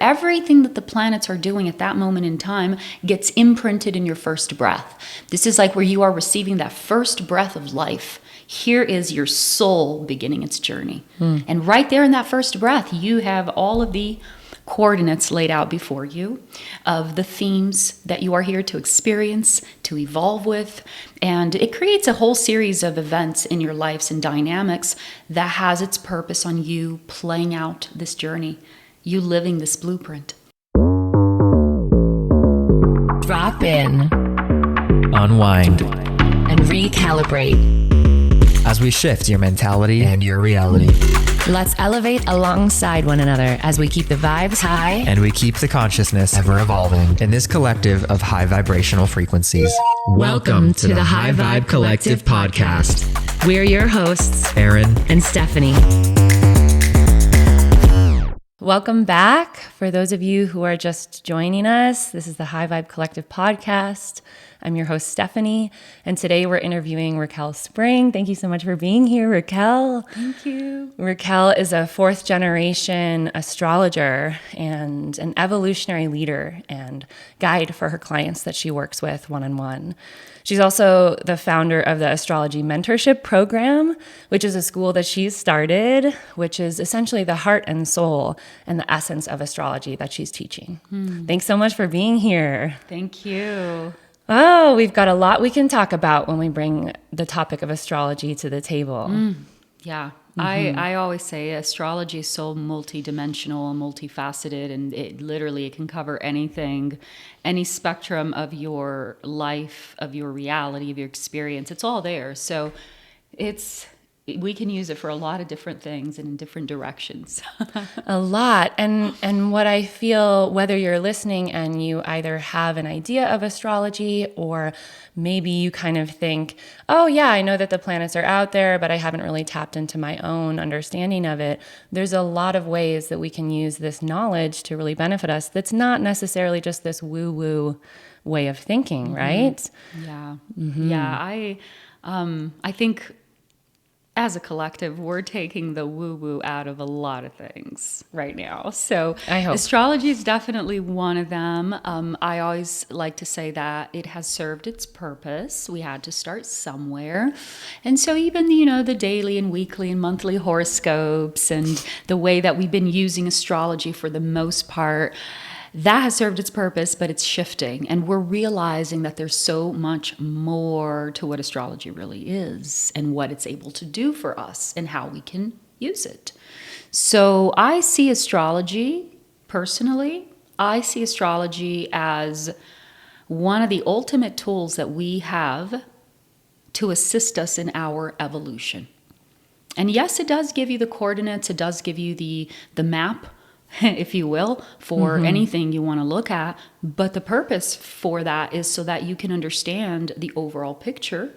Everything that the planets are doing at that moment in time gets imprinted in your first breath. This is like where you are receiving that first breath of life. Here is your soul beginning its journey. And right there in that first breath, you have all of the coordinates laid out before you of the themes that you are here to experience, to evolve with. And it creates a whole series of events in your lives and dynamics that has its purpose on you playing out this journey, you living this blueprint. Drop in, Unwind and recalibrate as we shift your mentality and your reality. Let's elevate alongside one another as we keep the vibes high And we keep the consciousness ever evolving in this collective of high vibrational frequencies. Welcome to the High Vibe Collective podcast. We're your hosts, Aaron and Stephanie. Welcome back. For those of you who are just joining us, this is the High Vibe Collective podcast. I'm your host, Stephanie, and today we're interviewing Raquel Spring. Thank you so much for being here, Raquel. Thank you. Raquel is a fourth generation astrologer and an evolutionary leader and guide for her clients that she works with one-on-one. She's also the founder of the Astrology Mentorship Program, which is a school that she's started, which is essentially the heart and soul and the essence of astrology that she's teaching. Thanks so much for being here. Thank you. Oh, we've got a lot we can talk about when we bring the topic of astrology to the table. Yeah. I always say astrology is so multidimensional and multifaceted, and it can cover anything, any spectrum of your life, of your reality, of your experience. It's all there. So we can use it for a lot of different things and in different directions. A lot. And what I feel, whether you're listening and you either have an idea of astrology or maybe you kind of think, oh yeah, I know that the planets are out there, but I haven't really tapped into my own understanding of it. There's a lot of ways that we can use this knowledge to really benefit us. That's not necessarily just this woo-woo way of thinking, right? Yeah. Yeah. I think as a collective, we're taking the woo-woo out of a lot of things right now. So I hope. Astrology is definitely one of them. I always like to say that it has served its purpose. We had to start somewhere. And so even, the daily and weekly and monthly horoscopes and the way that we've been using astrology for the most part, that has served its purpose, but it's shifting. And we're realizing that there's so much more to what astrology really is and what it's able to do for us and how we can use it. So I see astrology, personally, as one of the ultimate tools that we have to assist us in our evolution. And yes, it does give you the coordinates. It does give you the map, if you will, for anything you want to look at. But the purpose for that is so that you can understand the overall picture,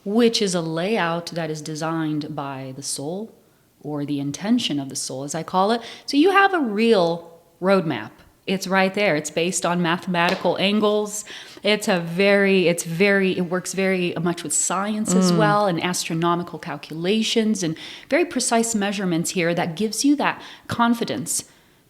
which is a layout that is designed by the soul, or the intention of the soul, as I call it. So you have a real roadmap. It's right there. It's based on mathematical angles. It works very much with science as well, and astronomical calculations and very precise measurements here that gives you that confidence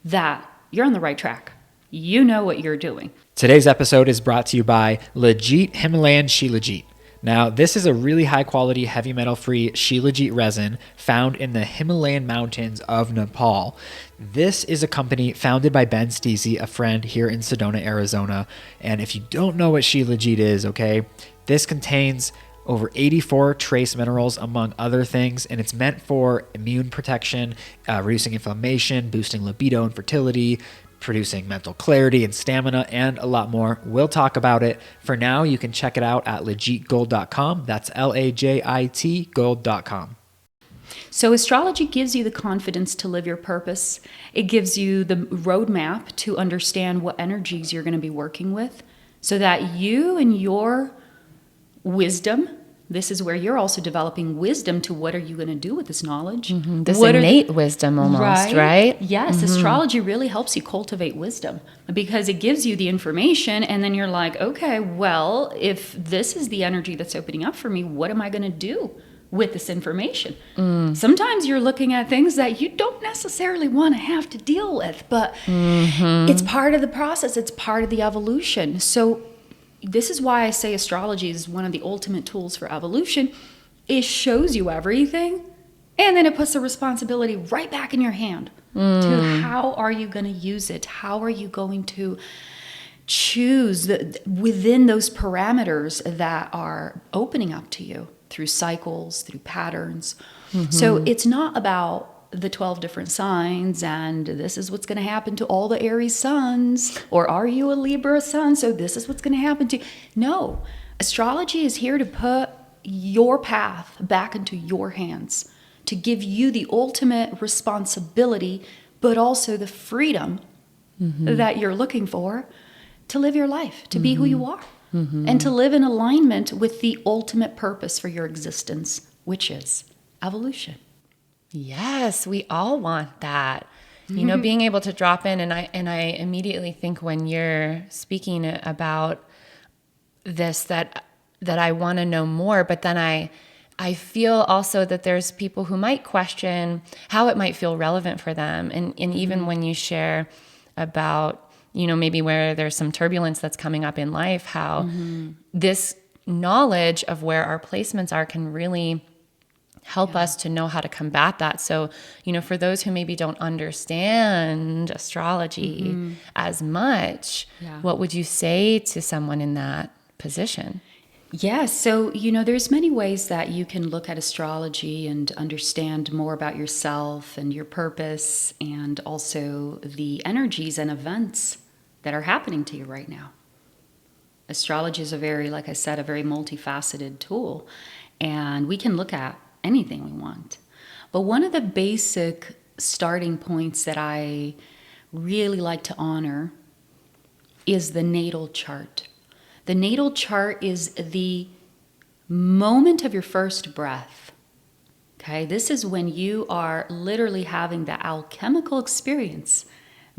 that you're on the right track. You know what you're doing. Today's episode is brought to you by Legit Himalayan Shilajit. Now, this is a really high quality heavy metal free Shilajit resin found in the Himalayan mountains of Nepal. This is a company founded by Ben Steesey, a friend here in Sedona, Arizona. And if you don't know what Shilajit is, okay, this contains over 84 trace minerals, among other things, and it's meant for immune protection, reducing inflammation, boosting libido and fertility, producing mental clarity and stamina, and a lot more. We'll talk about it. For now, you can check it out at legitgold.com. That's LAJIT gold.com. So astrology gives you the confidence to live your purpose. It gives you the roadmap to understand what energies you're going to be working with so that you and your wisdom, this is where you're also developing wisdom to what are you going to do with this knowledge. This innate wisdom almost, right? Yes, astrology really helps you cultivate wisdom because it gives you the information and then you're like, okay, well, if this is the energy that's opening up for me, what am I going to do with this information. Sometimes you're looking at things that you don't necessarily want to have to deal with, but it's part of the process. It's part of the evolution. So this is why I say astrology is one of the ultimate tools for evolution. It shows you everything, and then it puts the responsibility right back in your hand to how are you going to use it? How are you going to choose within those parameters that are opening up to you through cycles, through patterns. So it's not about the 12 different signs and this is what's going to happen to all the Aries suns, or are you a Libra sun, so this is what's going to happen to you. No, astrology is here to put your path back into your hands, to give you the ultimate responsibility, but also the freedom that you're looking for to live your life, to be who you are, and to live in alignment with the ultimate purpose for your existence, which is evolution. Yes, we all want that. You know, being able to drop in, and I immediately think when you're speaking about this that I want to know more, but then I feel also that there's people who might question how it might feel relevant for them. And even when you share about, you know, maybe where there's some turbulence that's coming up in life, how this knowledge of where our placements are can really help us to know how to combat that. So, you know, for those who maybe don't understand astrology as much, what would you say to someone in that position? Yes. So, you know, there's many ways that you can look at astrology and understand more about yourself and your purpose, and also the energies and events that are happening to you right now. Astrology is like I said, a very multifaceted tool, and we can look at anything we want. But one of the basic starting points that I really like to honor is the natal chart. The natal chart is the moment of your first breath. Okay, this is when you are literally having the alchemical experience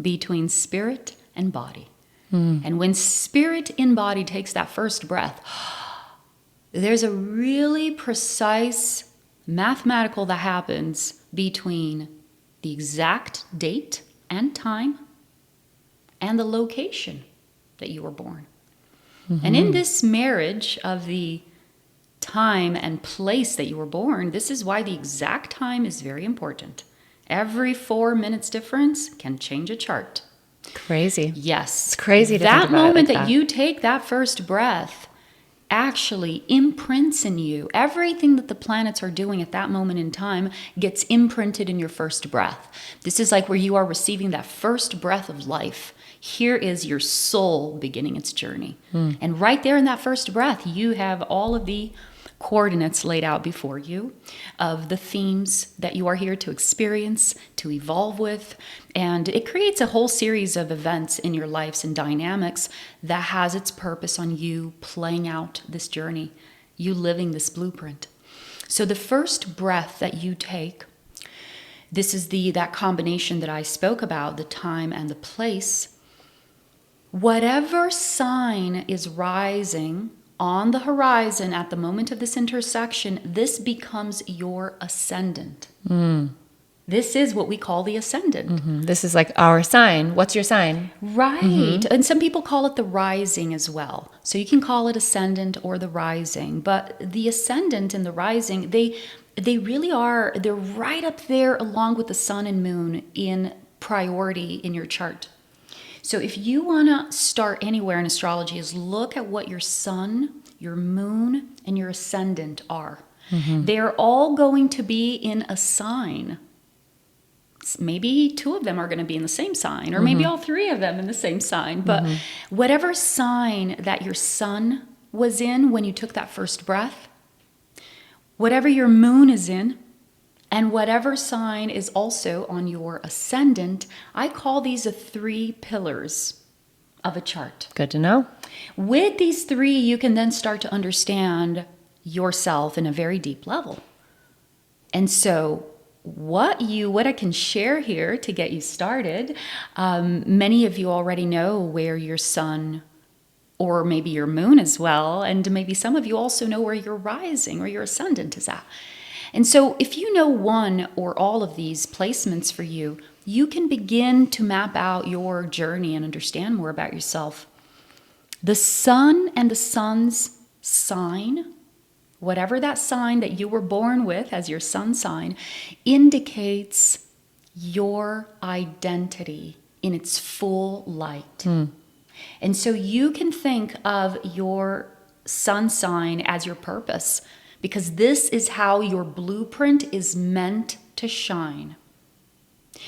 between spirit and body. And when spirit in body takes that first breath, there's a really precise mathematical that happens between the exact date and time and the location that you were born. And in this marriage of the time and place that you were born, this is why the exact time is very important. Every 4 minutes difference can change a chart. Crazy. Yes. It's crazy to that think about moment it like that that. you take that first breath actually imprints in you. Everything that the planets are doing at that moment in time gets imprinted in your first breath. This is like where you are receiving that first breath of life. Here is your soul beginning its journey. And right there in that first breath, you have all of the coordinates laid out before you of the themes that you are here to experience, to evolve with. And it creates a whole series of events in your lives and dynamics that has its purpose on you playing out this journey, you living this blueprint. So the first breath that you take, this is that combination that I spoke about, the time and the place. Whatever sign is rising on the horizon at the moment of this intersection, this becomes your ascendant. This is what we call the ascendant. This is like our sign. What's your sign? Right. And some people call it the rising as well. So you can call it ascendant or the rising. But the ascendant and the rising, they really are, they're right up there along with the sun and moon in priority in your chart. So if you want to start anywhere in astrology, is look at what your sun, your moon, and your ascendant are. They're all going to be in a sign. Maybe 2 of them are going to be in the same sign, or maybe all 3 of them in the same sign. But whatever sign that your sun was in when you took that first breath, whatever your moon is in, and whatever sign is also on your ascendant, I call these the 3 pillars of a chart. Good to know. With these 3, you can then start to understand yourself in a very deep level. And so what I can share here to get you started, many of you already know where your sun or maybe your moon as well, and maybe some of you also know where your rising or your ascendant is at. And so if you know one or all of these placements for you, you can begin to map out your journey and understand more about yourself. The sun and the sun's sign, whatever that sign that you were born with as your sun sign, indicates your identity in its full light. And so you can think of your sun sign as your purpose, because this is how your blueprint is meant to shine.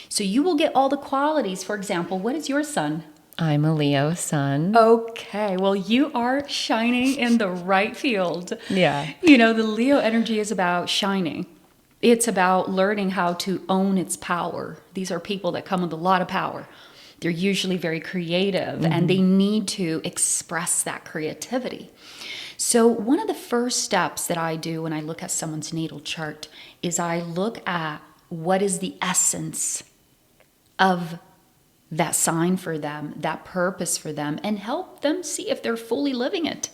So you will get all the qualities. For example, what is your sun? I'm a Leo sun. Okay, well, you are shining in the right field. Yeah. You know, the Leo energy is about shining. It's about learning how to own its power. These are people that come with a lot of power. They're usually very creative, and they need to express that creativity. So one of the first steps that I do when I look at someone's natal chart is I look at what is the essence of that sign for them, that purpose for them, and help them see if they're fully living it.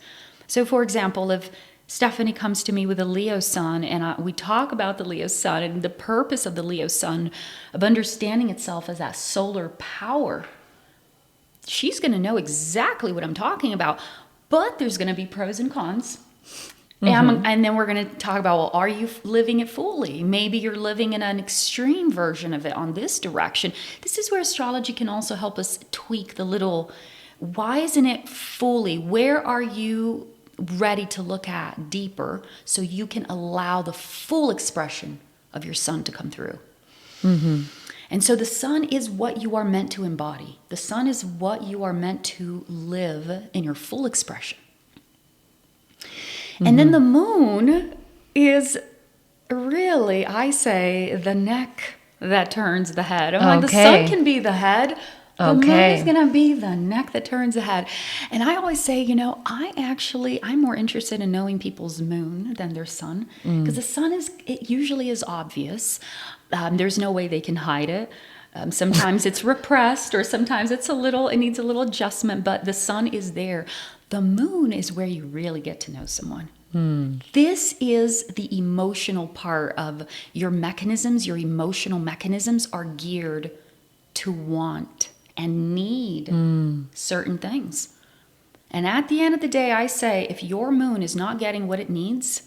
So for example, if Stephanie comes to me with a Leo sun and we talk about the Leo sun and the purpose of the Leo sun, of understanding itself as that solar power, she's going to know exactly what I'm talking about. But there's going to be pros and cons. And then we're going to talk about, well, are you living it fully? Maybe you're living in an extreme version of it on this direction. This is where astrology can also help us tweak the little, why isn't it fully? Where are you ready to look at deeper so you can allow the full expression of your sun to come through? And so the sun is what you are meant to embody. The sun is what you are meant to live in your full expression. And then the moon is really, I say, the neck that turns the head. I'm like, the sun can be the head. The moon is going to be the neck that turns the head. And I always say, you know, I'm more interested in knowing people's moon than their sun. Because the sun it usually is obvious. There's no way they can hide it. Sometimes it's repressed, or sometimes it needs a little adjustment, but the sun is there. The moon is where you really get to know someone. This is the emotional part of your mechanisms. Your emotional mechanisms are geared to want and need certain things. And at the end of the day, I say, if your moon is not getting what it needs,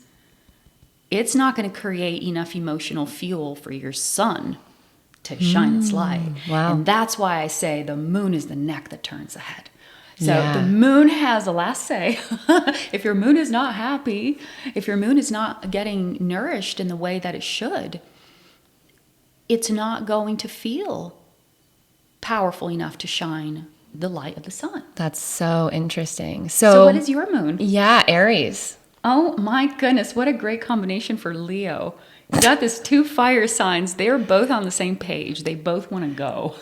it's not going to create enough emotional fuel for your sun to shine its light. Wow. And that's why I say the moon is the neck that turns the head. So the moon has the last say. If your moon is not happy, if your moon is not getting nourished in the way that it should, it's not going to feel powerful enough to shine the light of the sun. That's so interesting. So what is your moon? Yeah, Aries. Oh my goodness, what a great combination for Leo. You got this two fire signs. They're both on the same page. They both want to go.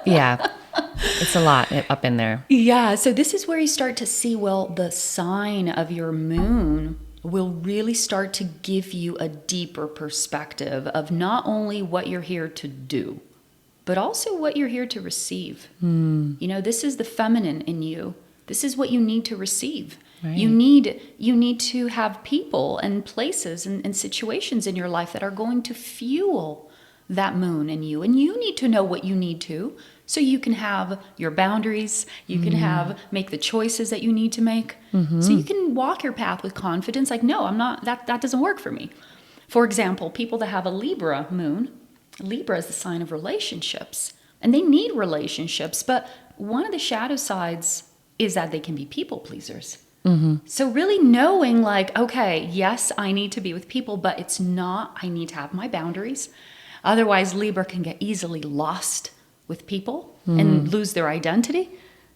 Yeah, it's a lot up in there. Yeah, so this is where you start to see, well, the sign of your moon will really start to give you a deeper perspective of not only what you're here to do, but also what you're here to receive. You know, this is the feminine in you. This is what you need to receive. Right. You need to have people and places and situations in your life that are going to fuel that moon in you. And you need to know what you need to, so you can have your boundaries, you can make the choices that you need to make. So you can walk your path with confidence, like, no, I'm not, that doesn't work for me. For example, people that have a Libra moon, Libra is the sign of relationships, and they need relationships, but one of the shadow sides is that they can be people pleasers. So really knowing, like, okay, yes, I need to be with people, but it's not, I need to have my boundaries. Otherwise, Libra can get easily lost with people and lose their identity.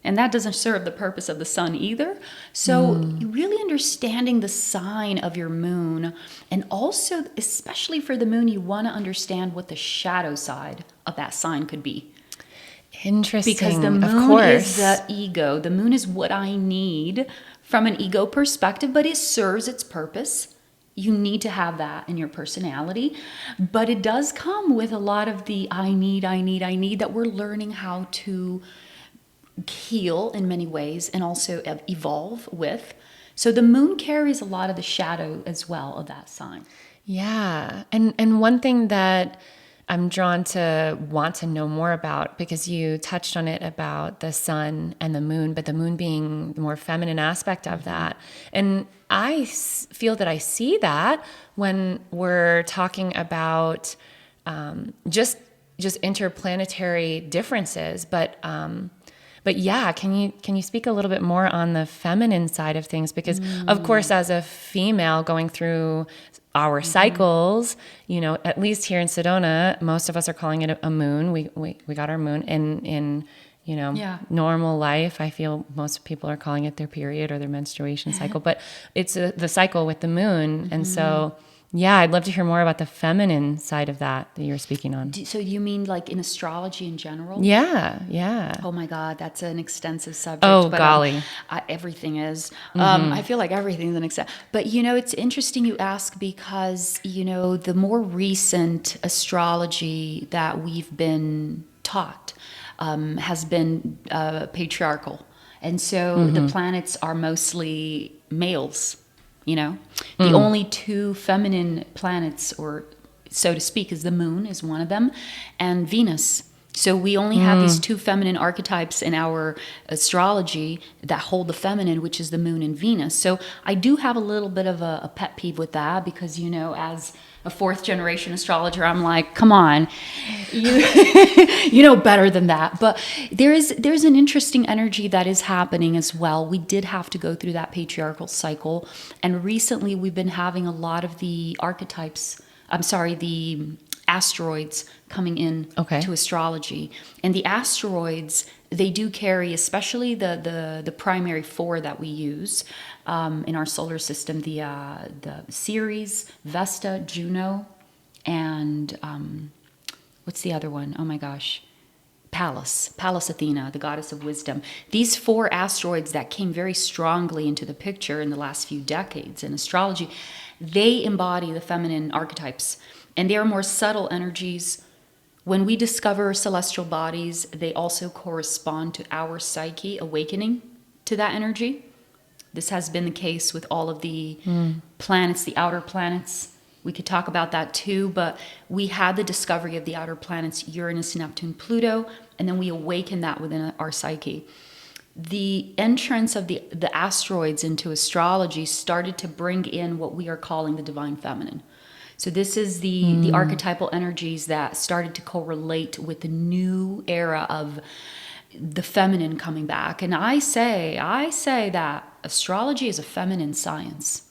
And that doesn't serve the purpose of the sun either. So really understanding the sign of your moon, and also, especially for the moon, you want to understand what the shadow side of that sign could be. Interesting. Because the moon is the ego. The moon is what I need from an ego perspective, but it serves its purpose. You need to have that in your personality. But it does come with a lot of the I need that we're learning how to heal in many ways and also evolve with. So the moon carries a lot of the shadow as well of that sign. Yeah. And one thing that I'm drawn to want to know more about, because you touched on it about the sun and the moon, but the moon being the more feminine aspect of that. And feel that I see that when we're talking about just interplanetary differences, but yeah, can you speak a little bit more on the feminine side of things? Because of course, as a female going through our cycles, at least here in Sedona, most of us are calling it a moon. We got our moon in Yeah. normal life. I feel most people are calling it their period or their menstruation cycle, but it's the cycle with the moon. And so, yeah, I'd love to hear more about the feminine side of that you're speaking on. So you mean like in astrology in general? Yeah, yeah. Oh my God, that's an extensive subject. Oh, but, golly. Everything is. I feel like everything's an extent. But it's interesting you ask because, the more recent astrology that we've been taught has been patriarchal. And so the planets are mostly males, The only two feminine planets, or so to speak, is the moon is one of them, and Venus. So we only have these two feminine archetypes in our astrology that hold the feminine, which is the moon and Venus. So I do have a little bit of a pet peeve with that because, as a fourth generation astrologer, I'm like, come on, you know better than that. But there's an interesting energy that is happening as well. We did have to go through that patriarchal cycle. And recently we've been having a lot of the the asteroids coming in to astrology. And the asteroids, they do carry, especially the primary four that we use in our solar system, the Ceres, Vesta, Juno, and what's the other one? Oh my gosh. Pallas Athena, the goddess of wisdom. These four asteroids that came very strongly into the picture in the last few decades in astrology, they embody the feminine archetypes. And they are more subtle energies. When we discover celestial bodies, they also correspond to our psyche awakening to that energy. This has been the case with all of the planets, the outer planets. We could talk about that too, but we had the discovery of the outer planets, Uranus, Neptune, Pluto, and then we awakened that within our psyche. The entrance of the asteroids into astrology started to bring in what we are calling the divine feminine. So this is the archetypal energies that started to correlate with the new era of the feminine coming back. And I say that astrology is a feminine science.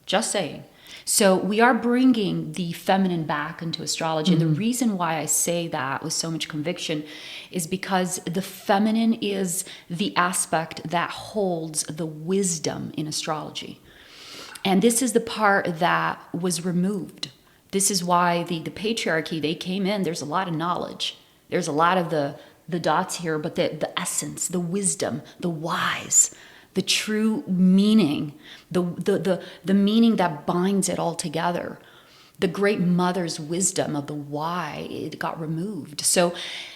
Just saying. So we are bringing the feminine back into astrology. And the reason why I say that with so much conviction is because the feminine is the aspect that holds the wisdom in astrology. And this is the part that was removed. This is why the patriarchy, they came in, there's a lot of knowledge. There's a lot of the dots here, but the essence, the wisdom, the whys, the true meaning, the meaning that binds it all together. The great mother's wisdom of the why, it got removed. So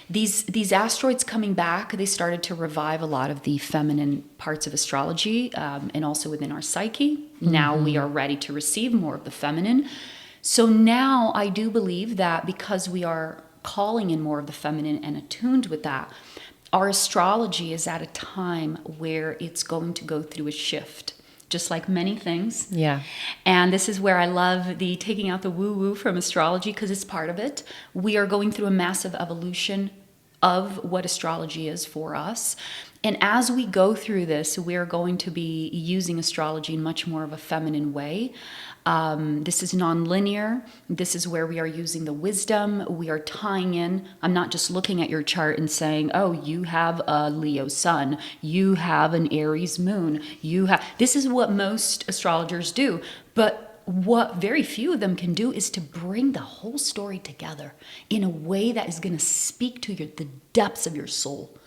these asteroids coming back, they started to revive a lot of the feminine parts of astrology and also within our psyche. Now we are ready to receive more of the feminine. So now I do believe that because we are calling in more of the feminine and attuned with that, our astrology is at a time where it's going to go through a shift. Just like many things. Yeah. And this is where I love the taking out the woo-woo from astrology because it's part of it. We are going through a massive evolution of what astrology is for us. And as we go through this, we're going to be using astrology in much more of a feminine way. This is non-linear. This is where we are using the wisdom. We are tying in. I'm not just looking at your chart and saying, oh, you have a Leo sun. You have an Aries moon. This is what most astrologers do. But what very few of them can do is to bring the whole story together in a way that is going to speak to the depths of your soul.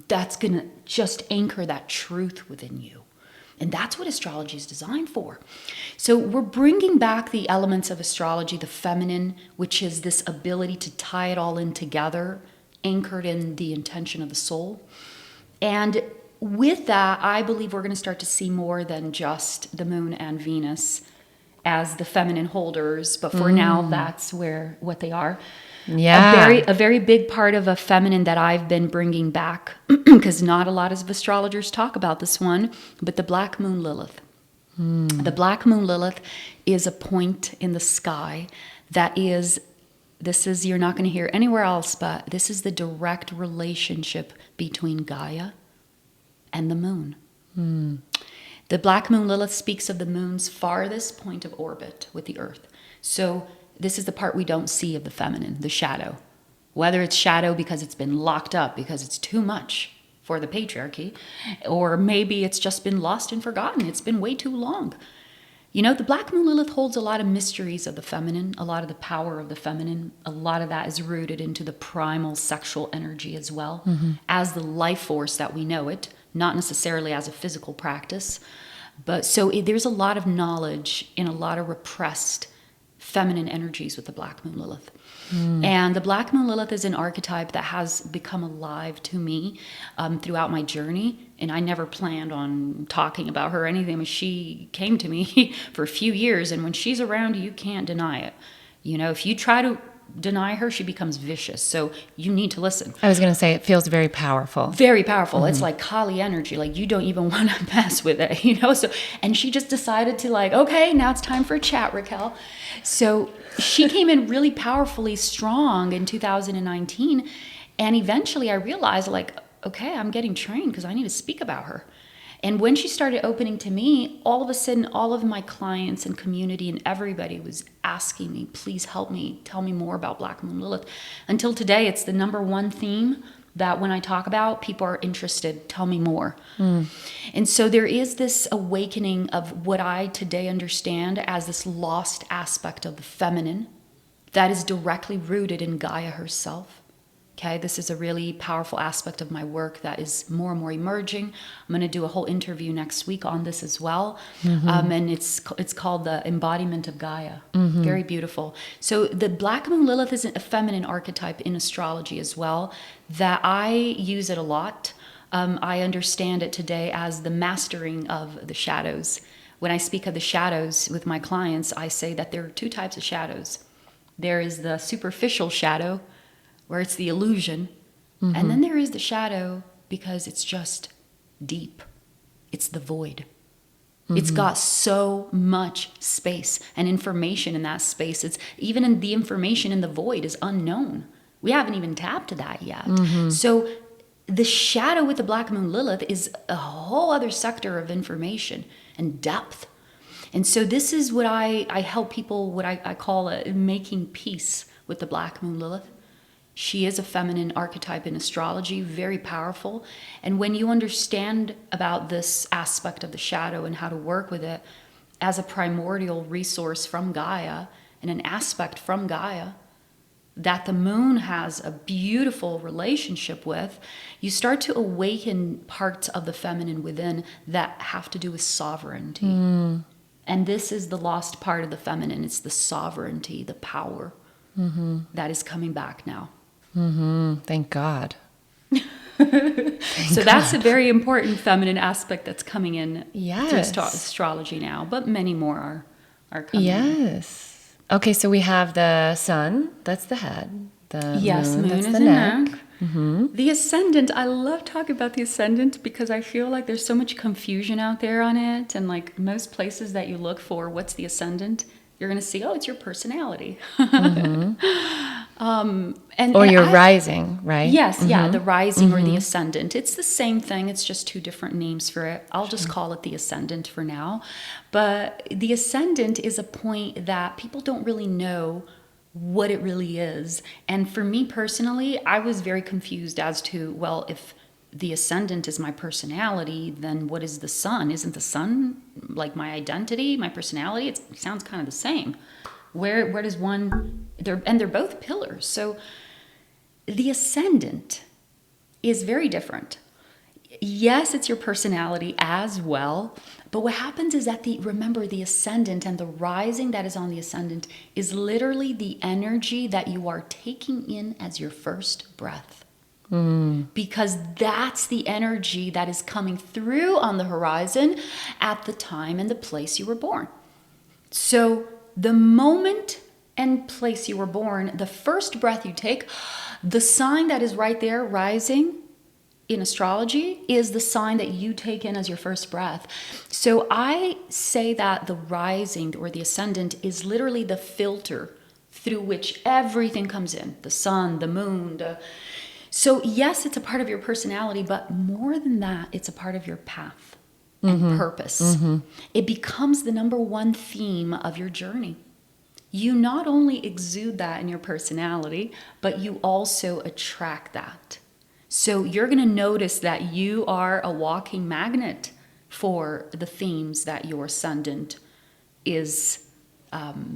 That's going to just anchor that truth within you. And that's what astrology is designed for. So we're bringing back the elements of astrology, the feminine, which is this ability to tie it all in together, anchored in the intention of the soul. And with that, I believe we're going to start to see more than just the moon and Venus. as the feminine holders, but for now, that's what they are. Yeah. A very big part of a feminine that I've been bringing back, because not a lot of astrologers talk about this one, but the Black Moon Lilith. The Black Moon Lilith is a point in the sky that is, you're not going to hear anywhere else, but this is the direct relationship between Gaia and the moon. The Black Moon Lilith speaks of the moon's farthest point of orbit with the earth. So this is the part we don't see of the feminine, the shadow. Whether it's shadow because it's been locked up, because it's too much for the patriarchy, or maybe it's just been lost and forgotten. It's been way too long. You know, the Black Moon Lilith holds a lot of mysteries of the feminine, a lot of the power of the feminine. A lot of that is rooted into the primal sexual energy as well, as the life force that we know it, not necessarily as a physical practice. But so there's a lot of knowledge in a lot of repressed feminine energies with the Black Moon Lilith. And the Black Moon Lilith is an archetype that has become alive to me throughout my journey. And I never planned on talking about her or anything. I mean, she came to me for a few years. And when she's around, you can't deny it. You know, if you try to deny her, she becomes vicious. So you need to listen. I was going to say, it feels very powerful. Very powerful. It's like Kali energy. Like, you don't even want to mess with it, you know? So, and she just decided to like, okay, now it's time for a chat, Raquel. So she came in really powerfully strong in 2019. And eventually I realized like, okay, I'm getting trained because I need to speak about her. And when she started opening to me, all of a sudden, all of my clients and community and everybody was asking me, please help me, tell me more about Black Moon Lilith. Until today, it's the number one theme that when I talk about, people are interested, tell me more. And so there is this awakening of what I today understand as this lost aspect of the feminine that is directly rooted in Gaia herself. Okay, this is a really powerful aspect of my work that is more and more emerging. I'm going to do a whole interview next week on this as well. And it's called The Embodiment of Gaia. Very beautiful. So the Black Moon Lilith is a feminine archetype in astrology as well, that I use it a lot. I understand it today as the mastering of the shadows. When I speak of the shadows with my clients, I say that there are two types of shadows. There is the superficial shadow, where it's the illusion. And then there is the shadow because it's just deep. It's the void. It's got so much space and information in that space. It's even in the information in the void is unknown. We haven't even tapped to that yet. So the shadow with the Black Moon Lilith is a whole other sector of information and depth. And so this is what I help people, what I call making peace with the Black Moon Lilith. She is a feminine archetype in astrology, very powerful. And when you understand about this aspect of the shadow and how to work with it as a primordial resource from Gaia and an aspect from Gaia that the moon has a beautiful relationship with, you start to awaken parts of the feminine within that have to do with sovereignty. And this is the lost part of the feminine. It's the sovereignty, the power that is coming back now. Thank God. So that's a very important feminine aspect that's coming in Yes. through astrology now, but many more are coming. Yes. Okay, so we have the sun, that's the head. The moon, that's is the the neck. neck. The ascendant, I love talking about the ascendant because I feel like there's so much confusion out there on it. And like most places that you look for, what's the ascendant? You're going to see, oh, it's your personality. Or your rising, right? Yes, yeah, the rising or the ascendant. It's the same thing. It's just two different names for it. I'll just call it the ascendant for now. But the ascendant is a point that people don't really know what it really is. And for me personally, I was very confused as to, well, if the ascendant is my personality, then what is the sun? Isn't the sun like my identity, my personality? It sounds kind of the same. Where does one, they're both pillars. So the ascendant is very different. Yes, it's your personality as well. But what happens is that remember the ascendant and the rising that is on the ascendant is literally the energy that you are taking in as your first breath. Because that's the energy that is coming through on the horizon at the time and the place you were born. So the moment and place you were born, the first breath you take, the sign that is right there rising in astrology is the sign that you take in as your first breath. So I say that the rising or the ascendant is literally the filter through which everything comes in, the sun, the moon. So yes, it's a part of your personality, but more than that, it's a part of your path and purpose. It becomes the number one theme of your journey. You not only exude that in your personality, but you also attract that. So you're going to notice that you are a walking magnet for the themes that your ascendant is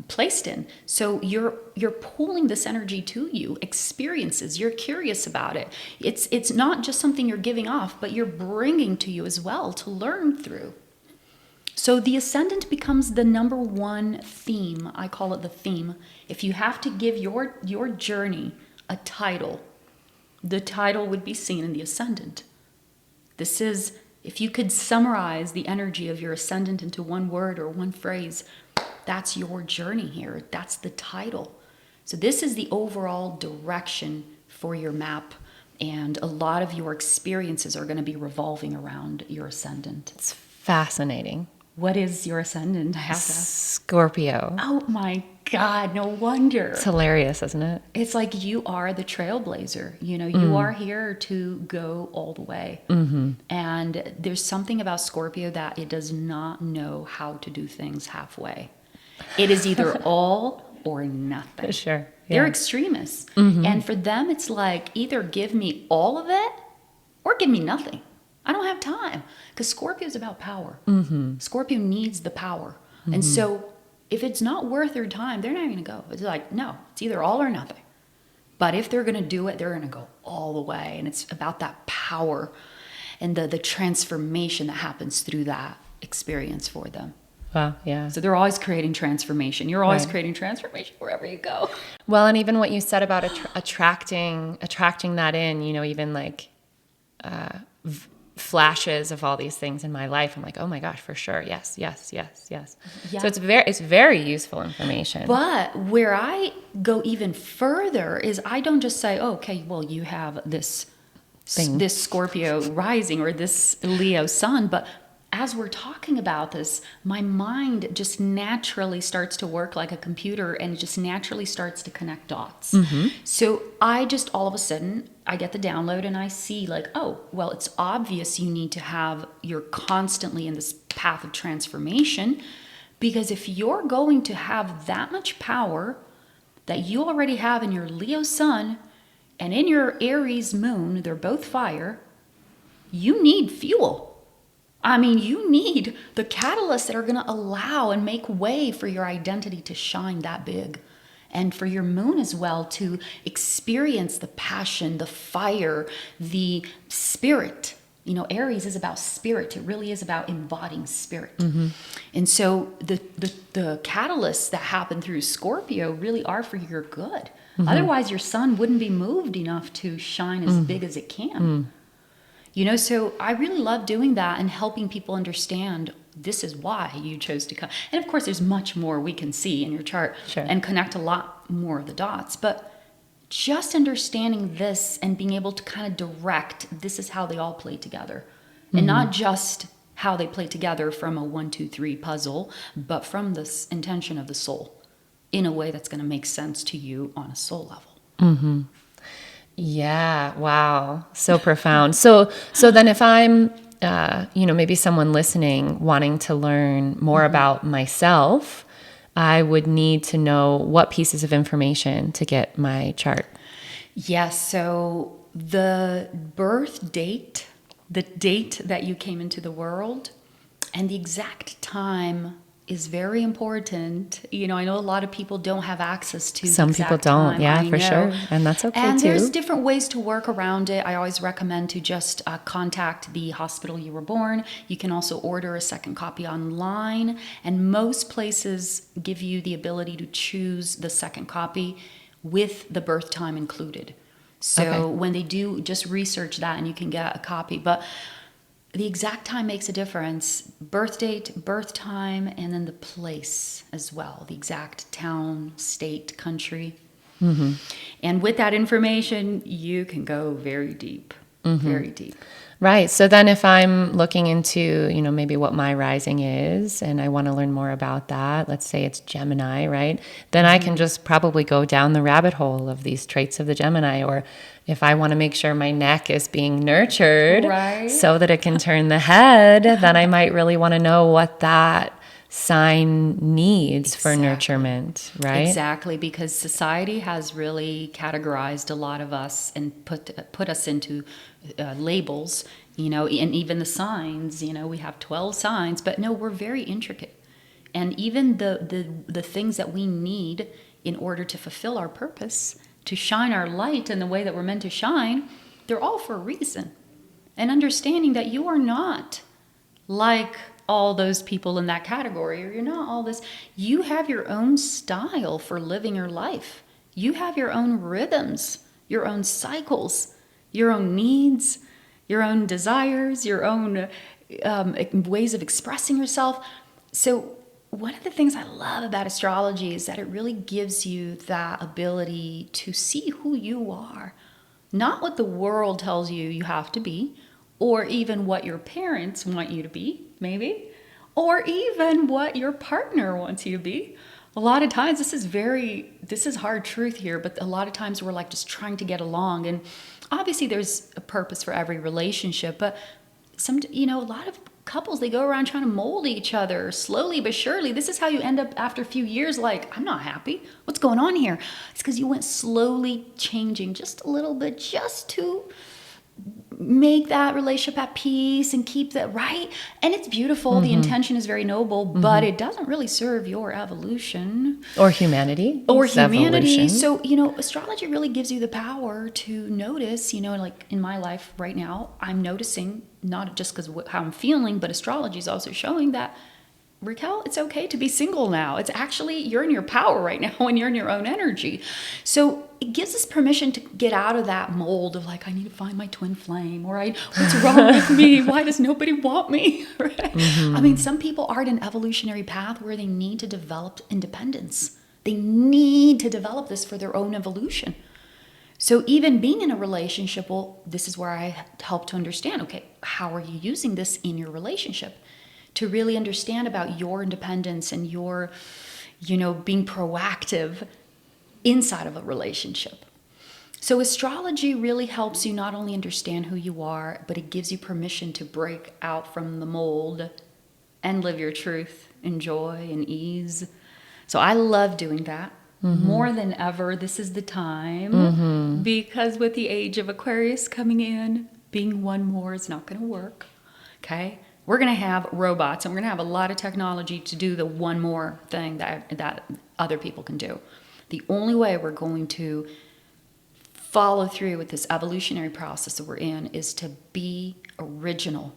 placed in. So you're pulling this energy to you, experiences. You're curious about it. It's not just something you're giving off, but you're bringing to you as well to learn through. So the ascendant becomes the number one theme. I call it the theme. If you have to give your journey a title, the title would be seen in the ascendant. This is, if you could summarize the energy of your ascendant into one word or one phrase, that's your journey here. That's the title. So this is the overall direction for your map. And a lot of your experiences are going to be revolving around your ascendant. It's fascinating. What is your ascendant? I have to ask. Scorpio. Oh my God, no wonder. It's hilarious, isn't it? It's like you are the trailblazer. You know, you are here to go all the way. And there's something about Scorpio that it does not know how to do things halfway. It is either all or nothing. Sure. They're Yeah. extremists. And for them, it's like either give me all of it or give me nothing. I don't have time, because Scorpio is about power. Scorpio needs the power. And so if it's not worth their time, they're not going to go. It's like, no, it's either all or nothing. But if they're going to do it, they're going to go all the way. And it's about that power and the transformation that happens through that experience for them. Wow. Yeah. So they're always creating transformation. You're always Right. creating transformation wherever you go. Well, and even what you said about attracting that in, you know, even like flashes of all these things in my life. I'm like, oh my gosh, for sure. Yes, yes, yes, yes. Yeah. So it's very useful information. But where I go even further is I don't just say, oh, okay, well, you have this Scorpio rising or this Leo sun, but as we're talking about this, my mind just naturally starts to work like a computer, and it just naturally starts to connect dots. So I just all of a sudden, I get the download and I see like, oh, well, it's obvious you're constantly in this path of transformation, because if you're going to have that much power that you already have in your Leo sun and in your Aries moon, they're both fire, you need fuel. I mean, you need the catalysts that are going to allow and make way for your identity to shine that big. And for your moon as well to experience the passion, the fire, the spirit. You know, Aries is about spirit. It really is about embodying spirit. And so the catalysts that happen through Scorpio really are for your good. Otherwise, your sun wouldn't be moved enough to shine as big as it can. You know, so I really love doing that and helping people understand this is why you chose to come. And of course, there's much more we can see in your chart and connect a lot more of the dots. But just understanding this and being able to kind of direct, this is how they all play together. And not just how they play together from a 1, 2, 3 puzzle, but from this intention of the soul in a way that's going to make sense to you on a soul level. Yeah. Wow. So profound. So then if I'm, maybe someone listening wanting to learn more about myself, I would need to know what pieces of information to get my chart. Yes. So the birth date, the date that you came into the world, and the exact time is very important. You know, I know a lot of people don't have access to Some the exact people don't. time. Yeah, I for know. sure. And that's okay and too. There's different ways to work around it. I always recommend to just contact the hospital you were born. You can also order a second copy online, and most places give you the ability to choose the second copy with the birth time included. So when they do, just research that and you can get a copy. But The exact time makes a difference. Birth date, birth time, and then the place as well. The exact town, state, country. And with that information, you can go very deep, very deep. Right. So then if I'm looking into, maybe what my rising is and I want to learn more about that, let's say it's Gemini, right? Then I can just probably go down the rabbit hole of these traits of the Gemini. Or if I want to make sure my neck is being nurtured Right. so that it can turn the head, then I might really want to know what that sign needs for nurturement, right? Exactly, because society has really categorized a lot of us and put us into labels, and even the signs. We have 12 signs, but no, we're very intricate, and even the things that we need in order to fulfill our purpose, to shine our light in the way that we're meant to shine, they're all for a reason. And understanding that you are not like all those people in that category, or you're not all this. You have your own style for living your life. You have your own rhythms, your own cycles, your own needs, your own desires, your own ways of expressing yourself. So one of the things I love about astrology is that it really gives you that ability to see who you are, not what the world tells you you have to be, or even what your parents want you to be, maybe, or even what your partner wants you to be. A lot of times, this is hard truth here, but a lot of times we're like just trying to get along. And obviously there's a purpose for every relationship, but a lot of couples, they go around trying to mold each other slowly but surely. This is how you end up after a few years, like, I'm not happy. What's going on here? It's because you went slowly changing just a little bit, just to make that relationship at peace and keep that right. And it's beautiful. The intention is very noble, but it doesn't really serve your evolution Or humanity. Evolution. So, astrology really gives you the power to notice, like in my life right now, I'm noticing not just because of how I'm feeling, but astrology is also showing that, Raquel, it's okay to be single now. It's actually, you're in your power right now and you're in your own energy. So it gives us permission to get out of that mold of like, I need to find my twin flame, or what's wrong with me? Why does nobody want me? Right? I mean, some people are in an evolutionary path where they need to develop independence. They need to develop this for their own evolution. So even being in a relationship, well, this is where I help to understand, okay, how are you using this in your relationship? To really understand about your independence and your, being proactive inside of a relationship. So astrology really helps you not only understand who you are, but it gives you permission to break out from the mold and live your truth in joy and ease. So I love doing that. More than ever, this is the time, because with the age of Aquarius coming in, being one more is not going to work. Okay? We're going to have robots, and we're going to have a lot of technology to do the one more thing that other people can do. The only way we're going to follow through with this evolutionary process that we're in is to be original,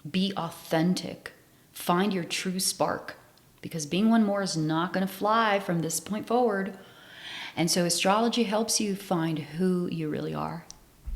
be authentic, find your true spark, because being one more is not going to fly from this point forward. And so astrology helps you find who you really are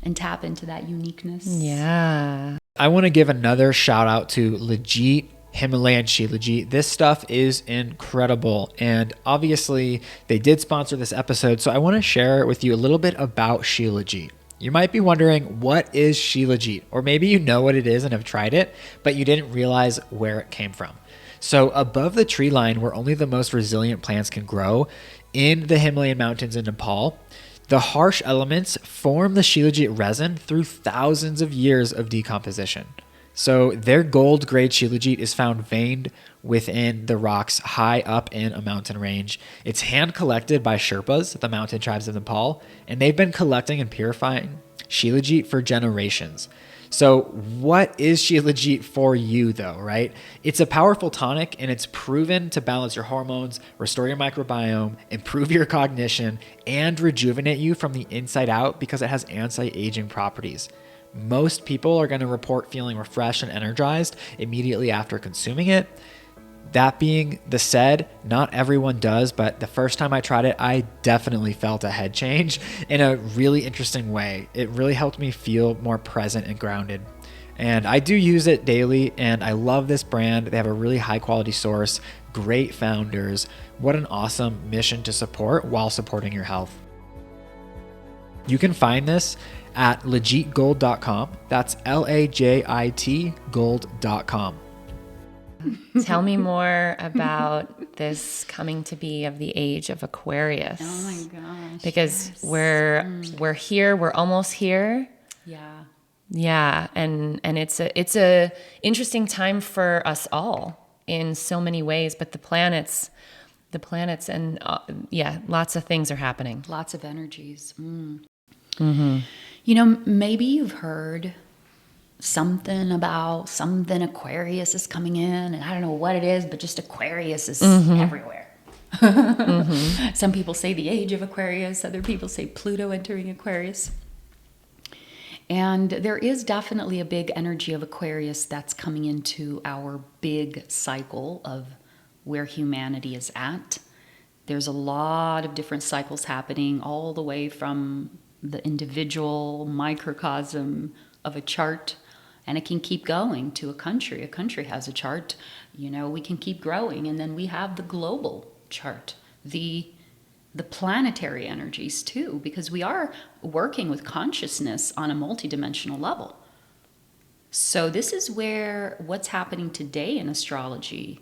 and tap into that uniqueness. Yeah. I want to give another shout out to Legit Himalayan Shilajit. This stuff is incredible. And obviously they did sponsor this episode. So I want to share with you a little bit about Shilajit. You might be wondering, what is Shilajit? Or maybe you know what it is and have tried it, but you didn't realize where it came from. So above the tree line, where only the most resilient plants can grow, in the Himalayan mountains in Nepal, the harsh elements form the Shilajit resin through thousands of years of decomposition. So their gold grade Shilajit is found veined within the rocks high up in a mountain range. It's hand collected by Sherpas, the mountain tribes of Nepal, and they've been collecting and purifying Shilajit for generations. So what is Shilajit for you though, right? It's a powerful tonic, and it's proven to balance your hormones, restore your microbiome, improve your cognition, and rejuvenate you from the inside out because it has anti-aging properties. Most people are going to report feeling refreshed and energized immediately after consuming it. That being the said, not everyone does, but the first time I tried it, I definitely felt a head change in a really interesting way. It really helped me feel more present and grounded. And I do use it daily, and I love this brand. They have a really high quality source, great founders. What an awesome mission to support while supporting your health. You can find this at legitgold.com. That's LAJIT gold.com. Tell me more about this coming to be of the age of Aquarius. Oh my gosh. Because yes. we're here, we're almost here. Yeah. Yeah, and it's a interesting time for us all in so many ways, but the planets and lots of things are happening. Lots of energies. Mm-hmm. You know, maybe you've heard something Aquarius is coming in, and I don't know what it is, but just Aquarius is everywhere. Some people say the age of Aquarius, other people say Pluto entering Aquarius. And there is definitely a big energy of Aquarius that's coming into our big cycle of where humanity is at. There's a lot of different cycles happening, all the way from the individual microcosm of a chart, and it can keep going to a country. A country has a chart. You know, we can keep growing, and then we have the global chart, the planetary energies too, because we are working with consciousness on a multidimensional level. So this is where what's happening today in astrology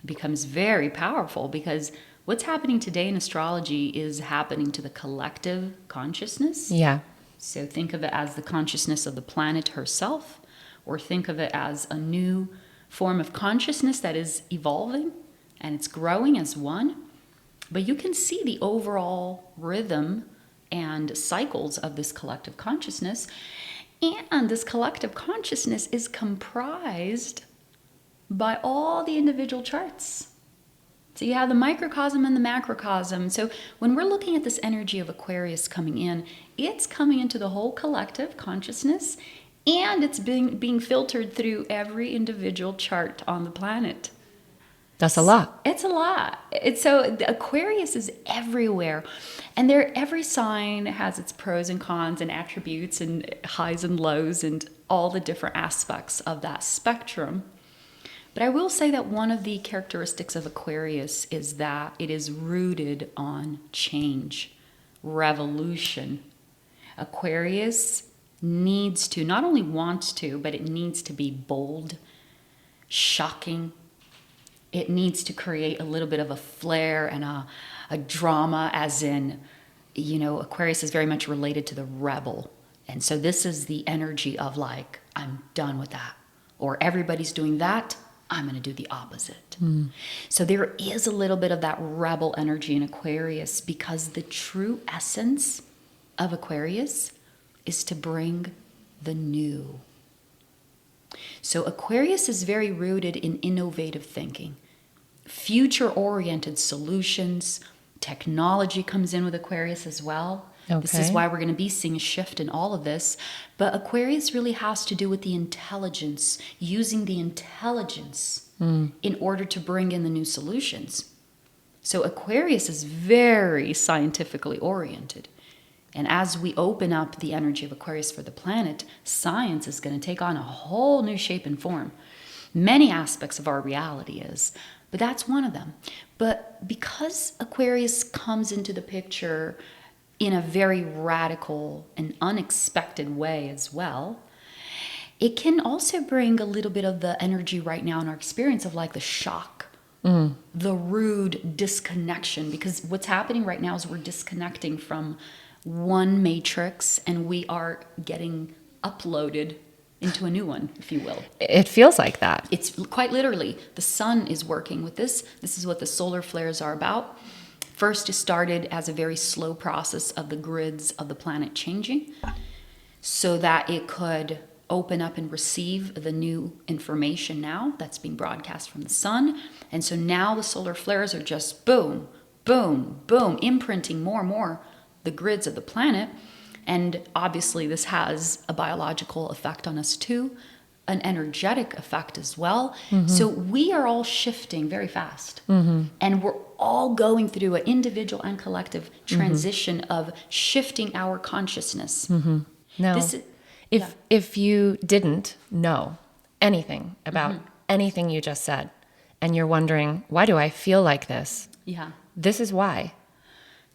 becomes very powerful, because what's happening today in astrology is happening to the collective consciousness. Yeah. So think of it as the consciousness of the planet herself, or think of it as a new form of consciousness that is evolving and it's growing as one. But you can see the overall rhythm and cycles of this collective consciousness. And this collective consciousness is comprised by all the individual charts. So you have the microcosm and the macrocosm. So when we're looking at this energy of Aquarius coming in, it's coming into the whole collective consciousness, and it's being filtered through every individual chart on the planet. That's a lot. It's a lot. So Aquarius is everywhere, and every sign has its pros and cons and attributes and highs and lows and all the different aspects of that spectrum. But I will say that one of the characteristics of Aquarius is that it is rooted on change, revolution. Aquarius needs to, not only wants to, but it needs to be bold, shocking. It needs to create a little bit of a flair and a drama, as in, you know, Aquarius is very much related to the rebel. And so this is the energy of like, I'm done with that. Or everybody's doing that, I'm going to do the opposite. So there is a little bit of that rebel energy in Aquarius, because the true essence of Aquarius is to bring the new. So Aquarius is very rooted in innovative thinking, future-oriented solutions. Technology comes in with Aquarius as well. Okay. This is why we're going to be seeing a shift in all of this. But Aquarius really has to do with the intelligence, using the intelligence in order to bring in the new solutions. So Aquarius is very scientifically oriented. And as we open up the energy of Aquarius for the planet, science is going to take on a whole new shape and form. Many aspects of our reality is, but that's one of them. But because Aquarius comes into the picture in a very radical and unexpected way as well, it can also bring a little bit of the energy right now in our experience of like the shock, the rude disconnection, because what's happening right now is we're disconnecting from one matrix and we are getting uploaded into a new one, if you will. It feels like that. It's quite literally, the sun is working with this. This is what the solar flares are about. First, it started as a very slow process of the grids of the planet changing so that it could open up and receive the new information now that's being broadcast from the sun. And so now the solar flares are just boom, boom, boom, imprinting more and more the grids of the planet. And obviously this has a biological effect on us too, an energetic effect as well. So we are all shifting very fast. And we're all going through an individual and collective transition of shifting our consciousness. Now, If you didn't know anything about anything you just said, and you're wondering, why do I feel like this? Yeah. This is why.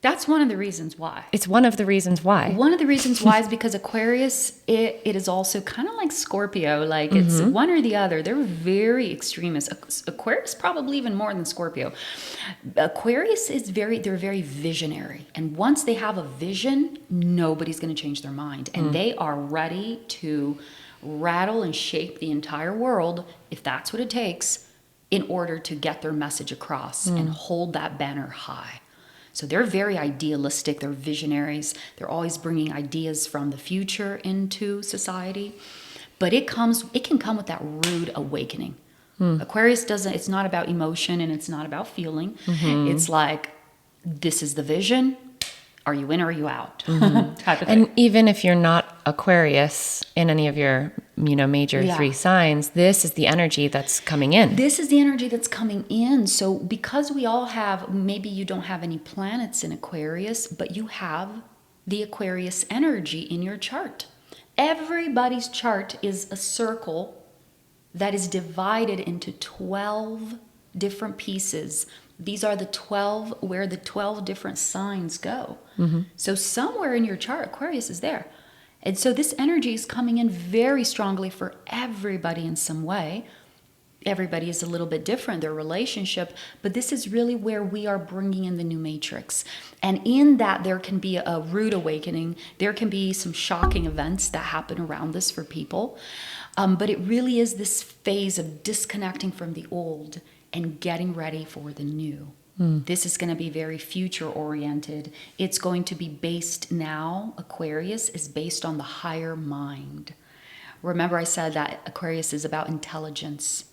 That's one of the reasons why. It's one of the reasons why. One of the reasons why is because Aquarius, it is also kind of like Scorpio. Like it's one or the other. They're very extremist. Aquarius probably even more than Scorpio. Aquarius they're very visionary. And once they have a vision, nobody's going to change their mind. And they are ready to rattle and shake the entire world, if that's what it takes, in order to get their message across and hold that banner high. So they're very idealistic, they're visionaries, they're always bringing ideas from the future into society. But it can come with that rude awakening. Aquarius it's not about emotion and it's not about feeling. It's like, this is the vision. Are you in or are you out? Type of thing. And even if you're not Aquarius in any of your, major 3 signs, this is the energy that's coming in. This is the energy that's coming in. So because we all have, maybe you don't have any planets in Aquarius, but you have the Aquarius energy in your chart. Everybody's chart is a circle that is divided into 12 different pieces. These are the 12 where the 12 different signs go. So somewhere in your chart, Aquarius is there. And so this energy is coming in very strongly for everybody in some way. Everybody is a little bit different, their relationship, but this is really where we are bringing in the new matrix. And in that, there can be a rude awakening. There can be some shocking events that happen around this for people. But it really is this phase of disconnecting from the old and getting ready for the new. This is going to be very future oriented. It's going to be based now, Aquarius is based on the higher mind. Remember I said that Aquarius is about intelligence.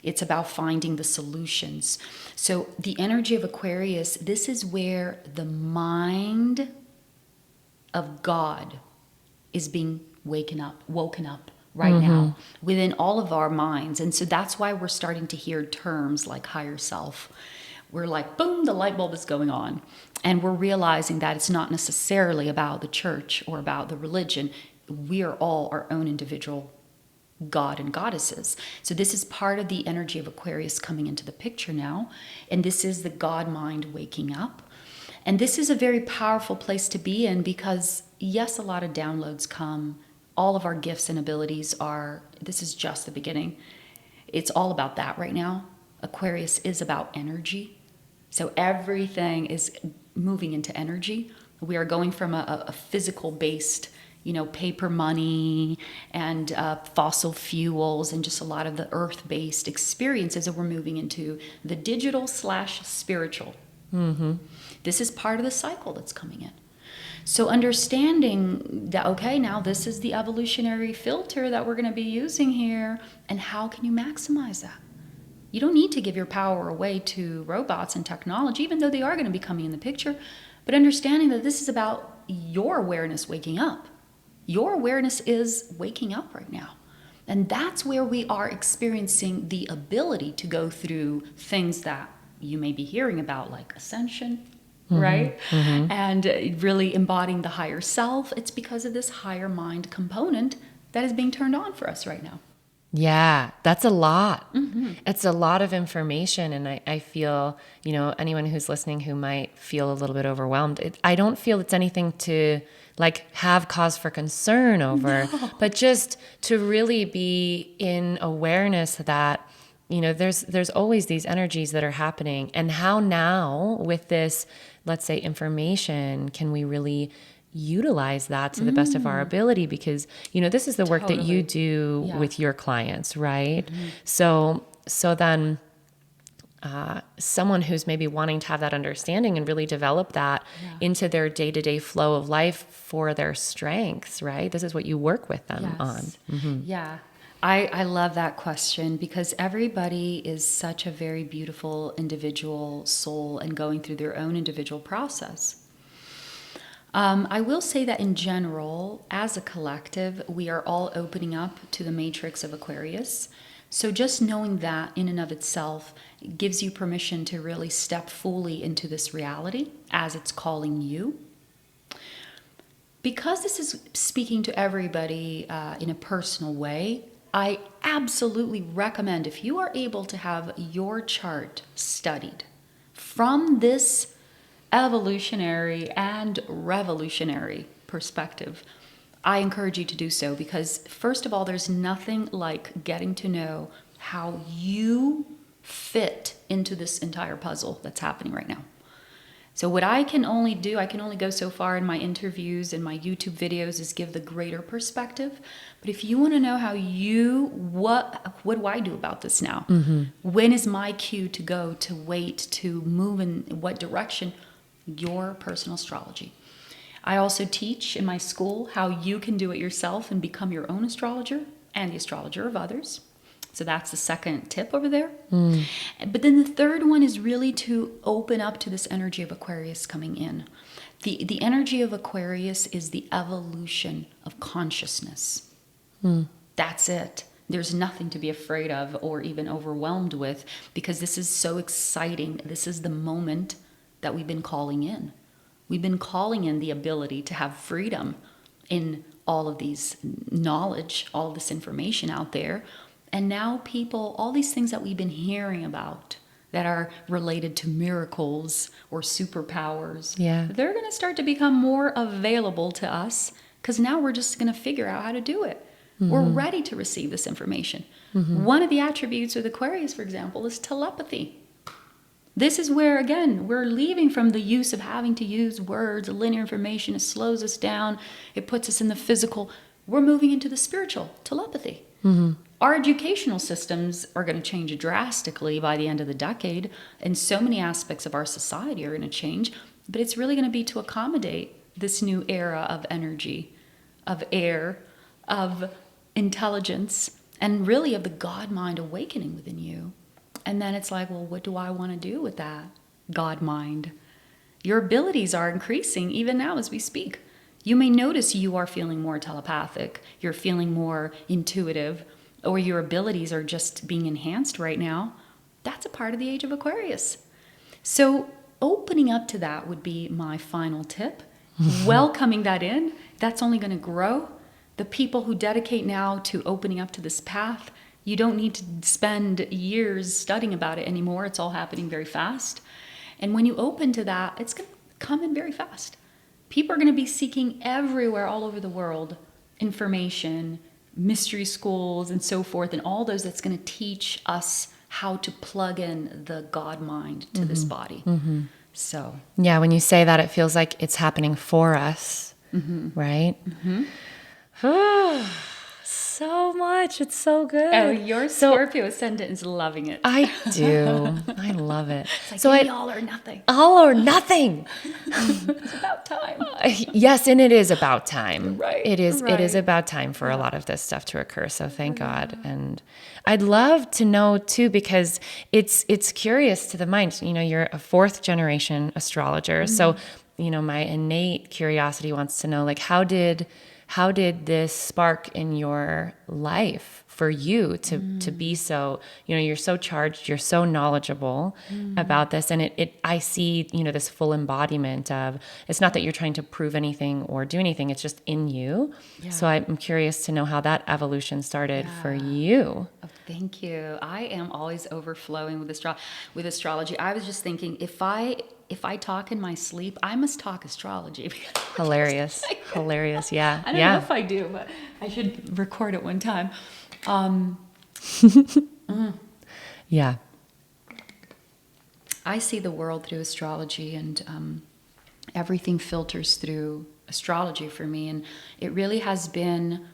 It's about finding the solutions. So the energy of Aquarius, this is where the mind of God is being woken up right now within all of our minds. And so that's why we're starting to hear terms like higher self. We're like, boom, the light bulb is going on. And we're realizing that it's not necessarily about the church or about the religion. We are all our own individual god and goddesses. So this is part of the energy of Aquarius coming into the picture now. And this is the God mind waking up. And this is a very powerful place to be in because, yes, a lot of downloads come. All of our gifts and abilities this is just the beginning. It's all about that right now. Aquarius is about energy. So everything is moving into energy. We are going from a physical-based, paper money and fossil fuels and just a lot of the earth-based experiences, and we're moving into the digital/spiritual. This is part of the cycle that's coming in. So understanding that, okay, now this is the evolutionary filter that we're going to be using here, and how can you maximize that? You don't need to give your power away to robots and technology, even though they are going to be coming in the picture, but understanding that this is about your awareness waking up. Your awareness is waking up right now. And that's where we are experiencing the ability to go through things that you may be hearing about, like ascension, right? And really embodying the higher self. It's because of this higher mind component that is being turned on for us right now. Yeah, that's a lot. It's a lot of information. And I feel, anyone who's listening who might feel a little bit overwhelmed, I don't feel it's anything to have cause for concern over, but just to really be in awareness that, there's always these energies that are happening. And how now with this, let's say, information, can we really utilize that to the best of our ability? Because this is the work that you do with your clients, right? So then someone who's maybe wanting to have that understanding and really develop that into their day-to-day flow of life for their strengths, right? This is what you work with them on. Yeah. I love that question because everybody is such a very beautiful individual soul and going through their own individual process. I will say that in general, as a collective, we are all opening up to the matrix of Aquarius. So just knowing that in and of itself gives you permission to really step fully into this reality as it's calling you. Because this is speaking to everybody in a personal way, I absolutely recommend, if you are able to have your chart studied from this evolutionary and revolutionary perspective, I encourage you to do so, because first of all, there's nothing like getting to know how you fit into this entire puzzle that's happening right now. So what I can only do, I can only go so far in my interviews and my YouTube videos, is give the greater perspective. But if you want to know how what do I do about this now? When is my cue to go, to wait, to move in what direction? Your personal astrology. I also teach in my school how you can do it yourself and become your own astrologer and the astrologer of others. So that's the second tip over there. But then the third one is really to open up to this energy of Aquarius coming in. The energy of Aquarius is the evolution of consciousness. That's it. There's nothing to be afraid of or even overwhelmed with, because this is so exciting. This is the moment that we've been calling in. We've been calling in the ability to have freedom in all of these knowledge, all of this information out there. And now people, all these things that we've been hearing about that are related to miracles or superpowers, they're going to start to become more available to us, because now we're just going to figure out how to do it. We're ready to receive this information. One of the attributes of Aquarius, for example, is telepathy. This is where, again, we're leaving from the use of having to use words, linear information. It slows us down. It puts us in the physical. We're moving into the spiritual, telepathy. Our educational systems are going to change drastically by the end of the decade, and so many aspects of our society are going to change, but it's really going to be to accommodate this new era of energy, of air, of intelligence, and really of the God mind awakening within you. And then it's like, well, what do I want to do with that God mind? Your abilities are increasing even now as we speak. You may notice you are feeling more telepathic, you're feeling more intuitive, or your abilities are just being enhanced right now. That's a part of the age of Aquarius. So opening up to that would be my final tip. Welcoming that in, that's only going to grow. The people who dedicate now to opening up to this path, you don't need to spend years studying about it anymore. It's all happening very fast. And when you open to that, it's going to come in very fast. People are going to be seeking everywhere, all over the world, information, mystery schools, and so forth, and all those that's going to teach us how to plug in the God mind to this body. So, yeah, when you say that, it feels like it's happening for us, right? So much. It's so good. oh, your Scorpio ascendant is loving it. I do. I love it. It's like all or nothing. All or nothing. It's about time. Yes, and it is about time. Right, It is right. about time for a lot of this stuff to occur. So thank God. And I'd love to know too, because it's curious to the mind. You know, you're a 4th generation astrologer. So, you know, my innate curiosity wants to know, like, how did this spark in your life for you to be so, you know, you're so charged, you're so knowledgeable about this. And I see, you know, this full embodiment of, it's not that you're trying to prove anything or do anything, it's just in you. Yeah. So I'm curious to know how that evolution started for you. Oh, thank you. I am always overflowing with astrology. I was just thinking, if I talk in my sleep, I must talk astrology. Hilarious. Hilarious. Yeah. I don't know if I do, but I should record it one time. Yeah. I see the world through astrology, and everything filters through astrology for me. And it really has been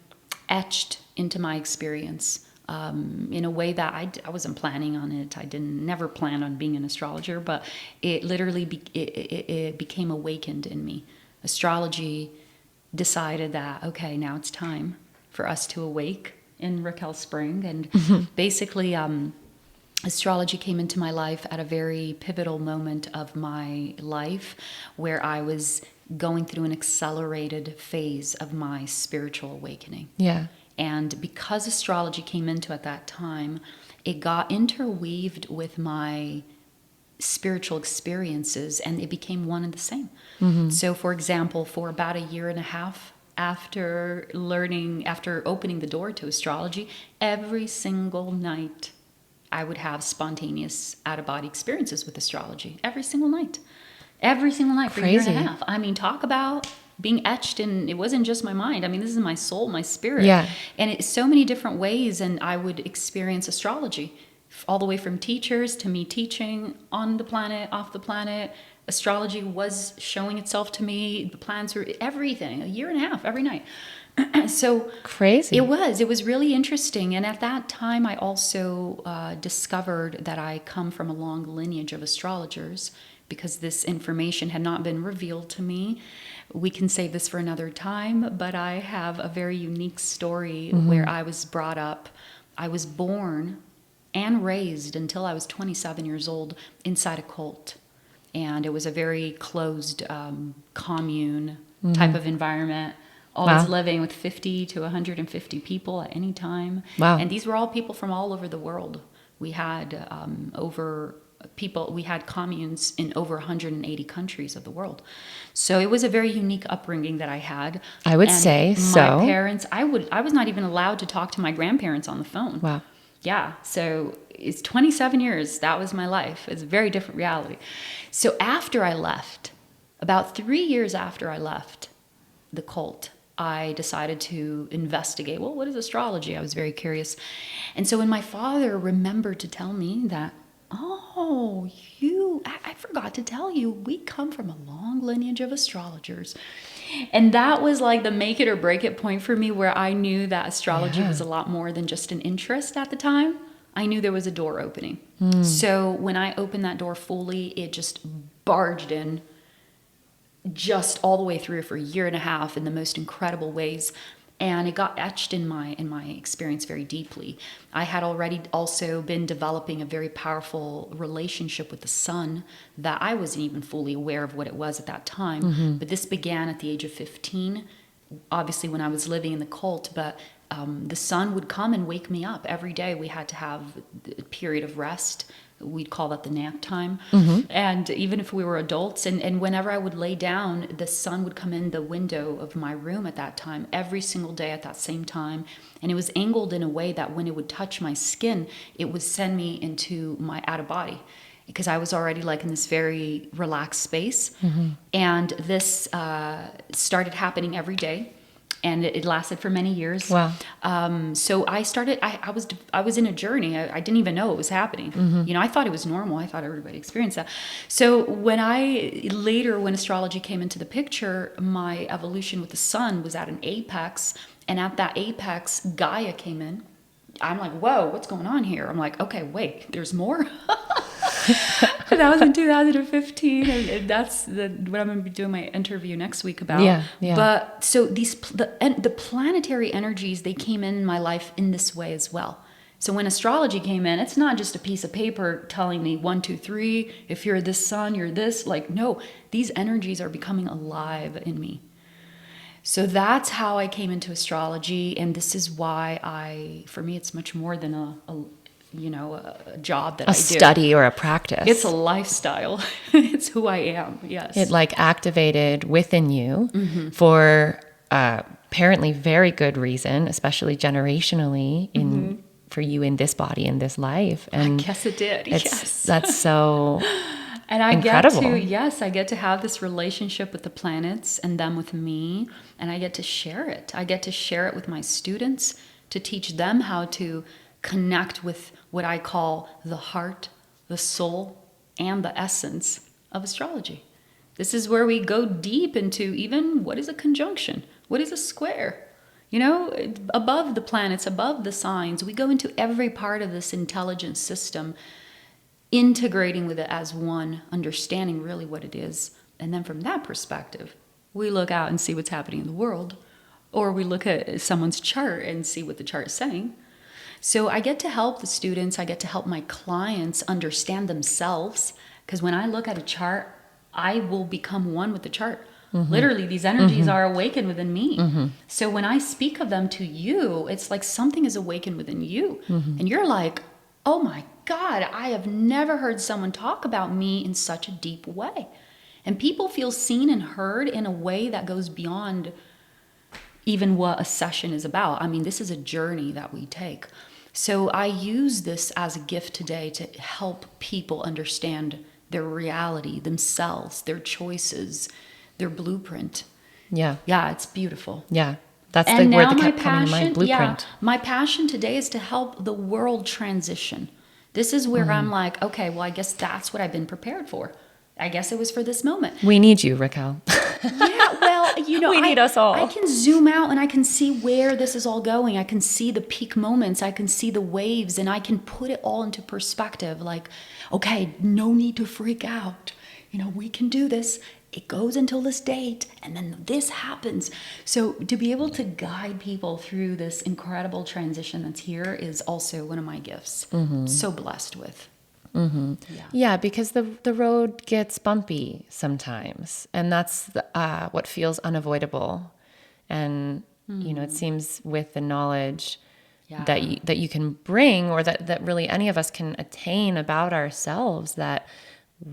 etched into my experience in a way that I wasn't planning on it. I never planned on being an astrologer, but it literally it became awakened in me. Astrology decided that, okay, now it's time for us to awake in Raquel Spring. And basically, astrology came into my life at a very pivotal moment of my life where I was going through an accelerated phase of my spiritual awakening. Yeah. And because astrology came into at that time, it got interweaved with my spiritual experiences, and it became one and the same. So, for example, for about a year and a half after opening the door to astrology, every single night I would have spontaneous out-of-body experiences with astrology. Every single night for a year and a half. I mean, talk about being etched in. It wasn't just my mind. I mean, this is my soul, my spirit. Yeah. And it's so many different ways, and I would experience astrology all the way from teachers to me teaching on the planet, off the planet. Astrology was showing itself to me. The plans were everything. A year and a half every night. So crazy. It was really interesting. And at that time, I also discovered that I come from a long lineage of astrologers, because this information had not been revealed to me. We can save this for another time, but I have a very unique story where I was brought up. I was born and raised until I was 27 years old inside a cult. And it was a very closed commune type of environment. Always living with 50 to 150 people at any time. Wow. And these were all people from all over the world. We had we had communes in over 180 countries of the world. So it was a very unique upbringing that I had. I would say so. My parents, I was not even allowed to talk to my grandparents on the phone. Wow. Yeah. So it's 27 years. That was my life. It's a very different reality. So after I left, about 3 years after I left the cult, I decided to investigate, well, what is astrology? I was very curious. And so when my father remembered to tell me that, I forgot to tell you, we come from a long lineage of astrologers. And that was like the make it or break it point for me, where I knew that astrology was a lot more than just an interest at the time. I knew there was a door opening. So when I opened that door fully, it just barged in, just all the way through for a year and a half in the most incredible ways. And it got etched in my experience very deeply. I had already also been developing a very powerful relationship with the sun that I wasn't even fully aware of what it was at that time. But this began at the age of 15, obviously when I was living in the cult, but the sun would come and wake me up every day. We had to have a period of rest. We'd call that the nap time. And even if we were adults, and whenever I would lay down, the sun would come in the window of my room at that time, every single day at that same time. And it was angled in a way that when it would touch my skin, it would send me into my out of body, because I was already like in this very relaxed space. And this started happening every day. And it lasted for many years. Wow. So I started, I was in a journey. I didn't even know it was happening. You know, I thought it was normal. I thought everybody experienced that. So when astrology came into the picture, my evolution with the sun was at an apex. And at that apex, Gaia came in. I'm like, whoa, what's going on here? I'm like, okay, wait, there's more? That was in 2015, and that's what I'm going to be doing my interview next week about. Yeah. But so the planetary energies, they came in my life in this way as well. So when astrology came in, it's not just a piece of paper telling me 1, 2, 3, if you're this sun, you're this. Like, no, these energies are becoming alive in me. So that's how I came into astrology, and this is why for me, it's much more than a job that I do. A study or a practice. It's a lifestyle. It's who I am. Yes. It like activated within you for apparently very good reason, especially generationally for you in this body, in this life. And I guess it did. Yes. That's so and I incredible. I get to have this relationship with the planets and them with me, and I get to share it. I get to share it with my students to teach them how to connect with what I call the heart, the soul, and the essence of astrology. This is where we go deep into even what is a conjunction, what is a square. You know, above the planets, above the signs, we go into every part of this intelligence system, integrating with it as one, understanding really what it is. And then from that perspective, we look out and see what's happening in the world, or we look at someone's chart and see what the chart is saying. So I get to help the students, I get to help my clients understand themselves, because when I look at a chart, I will become one with the chart. Literally, these energies are awakened within me. So when I speak of them to you, it's like something is awakened within you. And you're like, oh my God, I have never heard someone talk about me in such a deep way. And people feel seen and heard in a way that goes beyond even what a session is about. I mean, this is a journey that we take. So I use this as a gift today to help people understand their reality, themselves, their choices, their blueprint. Yeah. Yeah, it's beautiful. Yeah. That's And the word now that my kept coming to mind, passion, blueprint. my passion today is to help the world transition. This is where I'm like, okay, well, I guess that's what I've been prepared for. I guess it was for this moment. We need you, Raquel. Yeah, well, We need us all. I can zoom out and I can see where this is all going. I can see the peak moments. I can see the waves, and I can put it all into perspective. Like, okay, no need to freak out. We can do this. It goes until this date, and then this happens. So to be able to guide people through this incredible transition that's here is also one of my gifts. So blessed with. Yeah, because the road gets bumpy sometimes, and that's what feels unavoidable. And it seems with the knowledge that you can bring, or that really any of us can attain about ourselves, that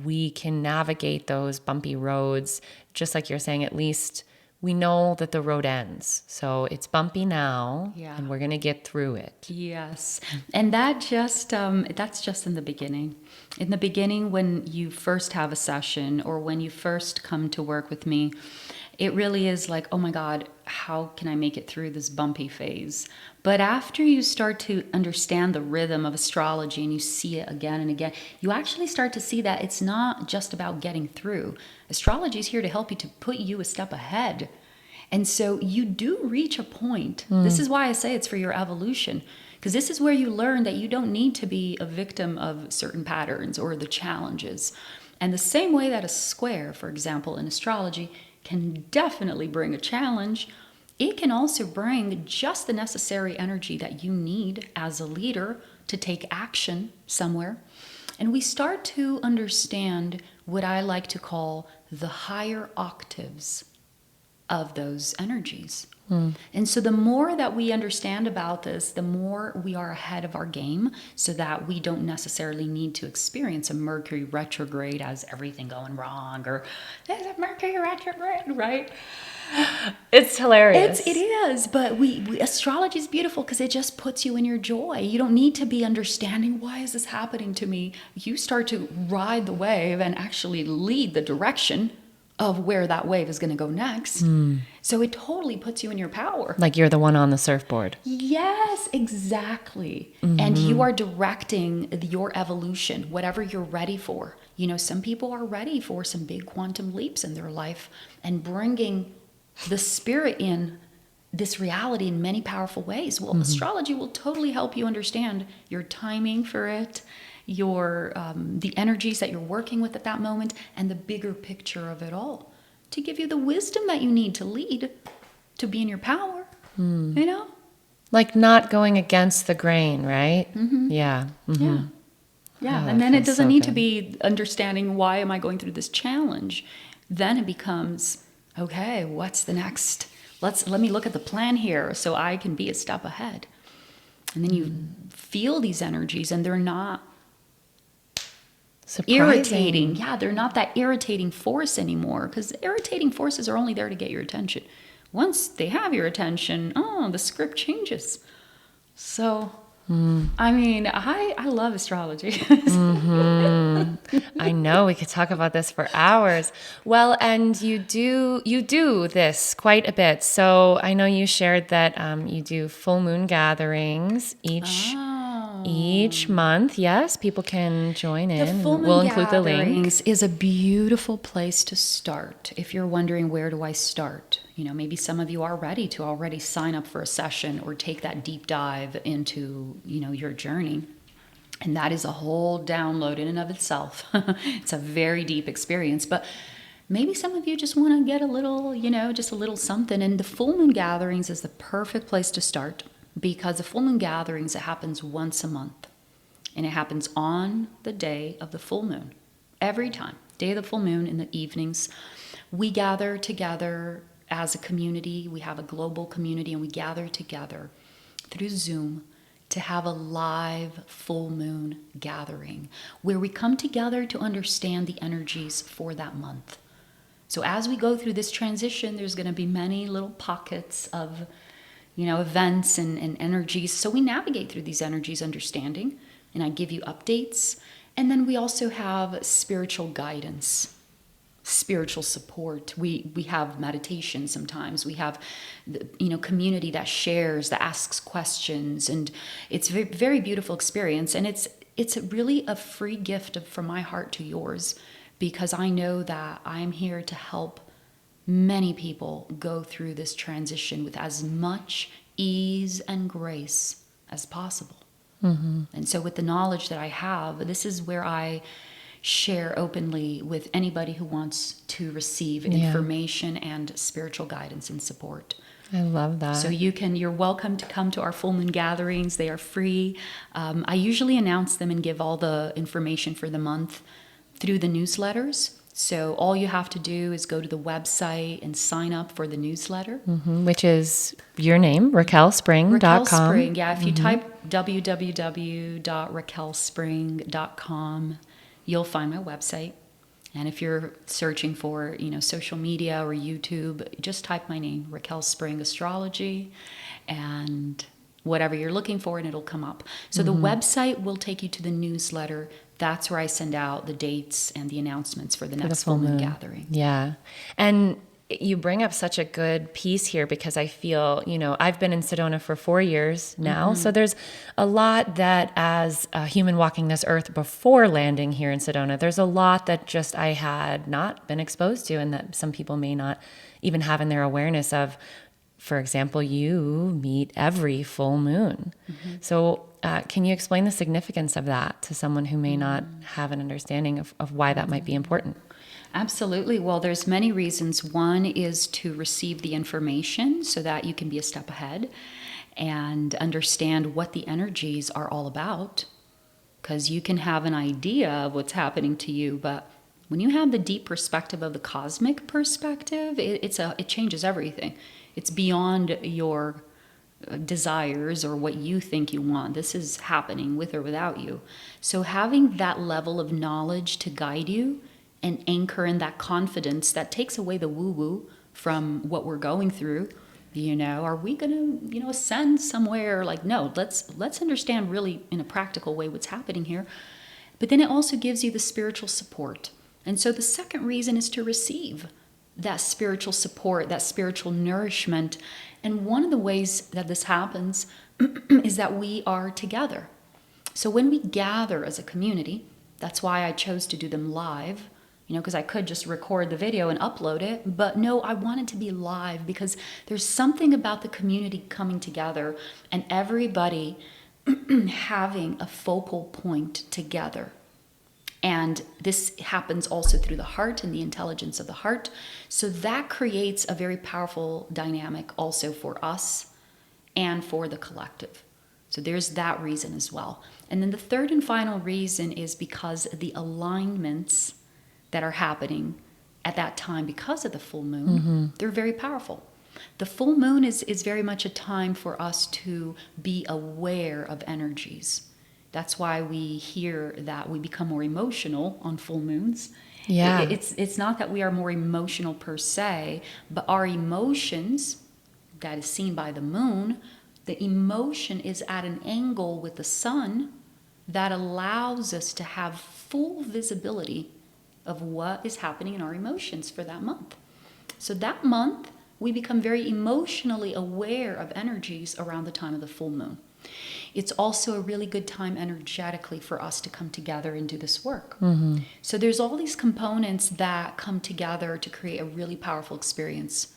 we can navigate those bumpy roads. Just like you're saying, at least we know that the road ends. So it's bumpy now, and we're going to get through it. Yes. And that's just in the beginning. In the beginning, when you first have a session or when you first come to work with me, it really is like, oh my God, how can I make it through this bumpy phase? But after you start to understand the rhythm of astrology and you see it again and again, you actually start to see that it's not just about getting through. Astrology is here to help you, to put you a step ahead. And so you do reach a point. This is why I say it's for your evolution, because this is where you learn that you don't need to be a victim of certain patterns or the challenges. And the same way that a square, for example, in astrology, can definitely bring a challenge, it can also bring just the necessary energy that you need as a leader to take action somewhere. And we start to understand what I like to call the higher octaves of those energies. And so the more that we understand about this, the more we are ahead of our game, so that we don't necessarily need to experience a Mercury retrograde as everything going wrong, or there's a Mercury retrograde, right? It's hilarious. It is, but astrology is beautiful because it just puts you in your joy. You don't need to be understanding, why is this happening to me? You start to ride the wave and actually lead the direction of where that wave is going to go next. So it totally puts you in your power. Like you're the one on the surfboard. Yes, exactly. And you are directing your evolution, whatever you're ready for. Some people are ready for some big quantum leaps in their life, and bringing the spirit in this reality in many powerful ways. Well, astrology will totally help you understand your timing for it, your the energies that you're working with at that moment, and the bigger picture of it all, to give you the wisdom that you need to lead, to be in your power. Like not going against the grain, right? Yeah. Yeah. Oh, And then that it feels doesn't so need to good. be understanding, why am I going through this challenge? Then it becomes, okay, what's the next? Let me look at the plan here so I can be a step ahead. And then you feel these energies, and they're not Surprising. irritating. Yeah, they're not that irritating force anymore, because irritating forces are only there to get your attention. Once they have your attention, the script changes. So, I mean, I love astrology. I know we could talk about this for hours. Well, and you do this quite a bit. So I know you shared that you do full moon gatherings each month. Yes, people can join in. The full moon We'll include the link. gatherings is a beautiful place to start. If you're wondering, where do I start? Maybe some of you are ready to already sign up for a session or take that deep dive into, your journey. And that is a whole download in and of itself. It's a very deep experience. But maybe some of you just want to get a little, just a little something. And the full moon gatherings is the perfect place to start, because the full moon gatherings, it happens once a month. And it happens on the day of the full moon. Every time. Day of the full moon in the evenings. We gather together as a community. We have a global community, and we gather together through Zoom to have a live full moon gathering where we come together to understand the energies for that month. So as we go through this transition, there's going to be many little pockets of, events and energies. So we navigate through these energies understanding, and I give you updates. And then we also have spiritual guidance, spiritual support. We have meditation sometimes. We have, community that shares, that asks questions. And it's a very, very beautiful experience. And it's really a free gift from my heart to yours, because I know that I'm here to help many people go through this transition with as much ease and grace as possible. And so with the knowledge that I have, this is where I share openly with anybody who wants to receive information and spiritual guidance and support. I love that. So you're welcome to come to our full moon gatherings. They are free. I usually announce them and give all the information for the month through the newsletters. So all you have to do is go to the website and sign up for the newsletter. Which is your name, RaquelSpring.com. Raquel Spring, yeah. If you type www.raquelspring.com, you'll find my website. And if you're searching for, social media or YouTube, just type my name, Raquel Spring Astrology, and whatever you're looking for, and it'll come up. So the website will take you to the newsletter. That's where I send out the dates and the announcements for the next full moon gathering. Yeah. And you bring up such a good piece here, because I feel, I've been in Sedona for 4 years now. So there's a lot that, as a human walking this earth before landing here in Sedona, there's a lot that just I had not been exposed to, and that some people may not even have in their awareness of. For example, you meet every full moon. So can you explain the significance of that to someone who may not have an understanding of why that might be important? Absolutely. Well, there's many reasons. One is to receive the information so that you can be a step ahead and understand what the energies are all about, because you can have an idea of what's happening to you, but when you have the deep perspective of the cosmic perspective, it changes everything. It's beyond your desires or what you think you want. This is happening with or without you. So having that level of knowledge to guide you and anchor in that confidence that takes away the woo-woo from what we're going through. Are we going to, ascend somewhere? Like, no, let's understand really in a practical way what's happening here. But then it also gives you the spiritual support. And so the second reason is to receive that spiritual support, that spiritual nourishment. And one of the ways that this happens is that we are together. So when we gather as a community, that's why I chose to do them live, because I could just record the video and upload it. But no, I wanted to be live because there's something about the community coming together and everybody having a focal point together. And this happens also through the heart and the intelligence of the heart. So that creates a very powerful dynamic also for us and for the collective. So there's that reason as well. And then the third and final reason is because the alignments that are happening at that time because of the full moon, they're very powerful. The full moon is very much a time for us to be aware of energies. That's why we hear that we become more emotional on full moons. Yeah. It's not that we are more emotional per se, but our emotions, that is seen by the moon, the emotion is at an angle with the sun that allows us to have full visibility of what is happening in our emotions for that month. So that month, we become very emotionally aware of energies around the time of the full moon. It's also a really good time energetically for us to come together and do this work. So there's all these components that come together to create a really powerful experience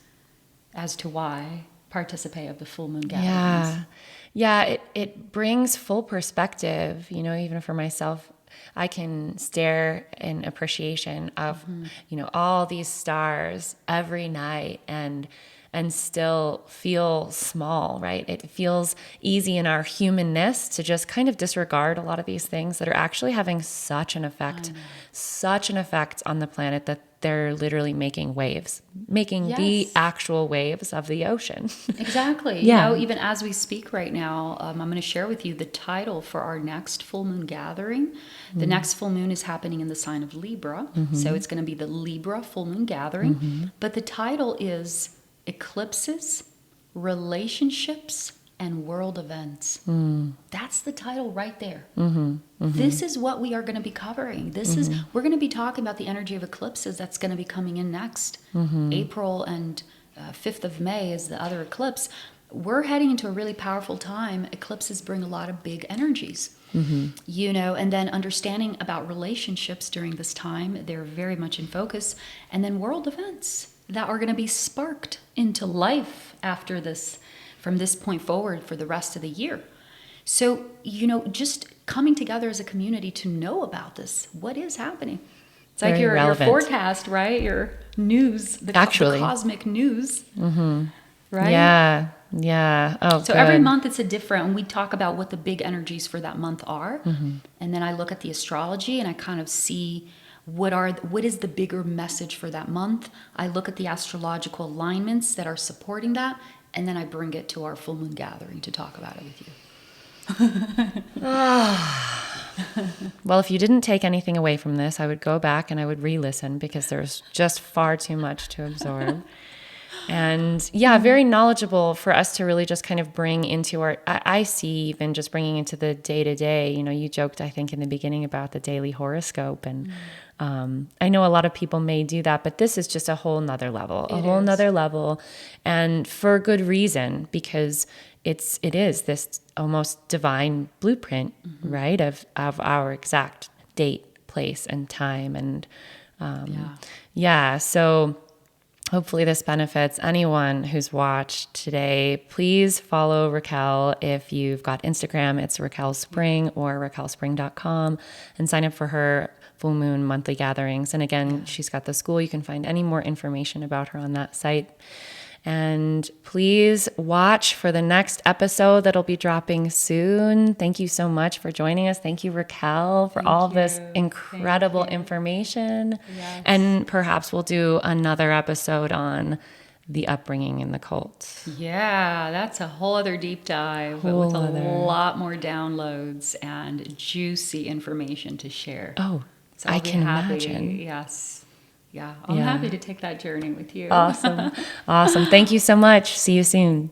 as to why participate of the full moon gatherings. Yeah, it brings full perspective, even for myself. I can stare in appreciation of, all these stars every night and still feel small, right? It feels easy in our humanness to just kind of disregard a lot of these things that are actually having such an effect on the planet, that they're literally making waves, making the Yes. actual waves of the ocean. Exactly. Yeah. Even as we speak right now, I'm going to share with you the title for our next full moon gathering. The next full moon is happening in the sign of Libra. So it's going to be the Libra full moon gathering. But the title is Eclipses, Relationships, and World Events. That's the title right there. This is what we are going to be covering. We're going to be talking about the energy of eclipses that's going to be coming in next. April and 5th of May is the other eclipse. We're heading into a really powerful time. Eclipses bring a lot of big energies, and then understanding about relationships during this time, they're very much in focus. And then world events that are going to be sparked into life after this, from this point forward for the rest of the year. So, just coming together as a community to know about this, what is happening. It's like Very your relevant. forecast, right? Your news, the cosmic news, right? Yeah. Oh, So every month it's a different, and we talk about what the big energies for that month are. And then I look at the astrology and I kind of see what is the bigger message for that month. I look at the astrological alignments that are supporting that, and then I bring it to our full moon gathering to talk about it with you. Well, if you didn't take anything away from this, I would go back and I would re-listen because there's just far too much to absorb. And very knowledgeable for us to really just kind of bring into I see even just bringing into the day-to-day, you joked, I think, in the beginning about the daily horoscope. And I know a lot of people may do that, but this is just a whole nother level, and for good reason, because it is this almost divine blueprint, right, of our exact date, place, and time. And so hopefully this benefits anyone who's watched today. Please follow Raquel. If you've got Instagram, it's Raquel Spring or raquelspring.com, and sign up for her full moon monthly gatherings. And again, she's got the school. You can find any more information about her on that site. And please watch for the next episode that'll be dropping soon. Thank you so much for joining us. Thank you, Raquel, for all this incredible information. Yes. And perhaps we'll do another episode on the upbringing in the cult. Yeah, that's a whole other deep dive with a lot more downloads and juicy information to share. Oh, so I can imagine. Yes. Yeah, I'm happy to take that journey with you. Awesome. Thank you so much. See you soon.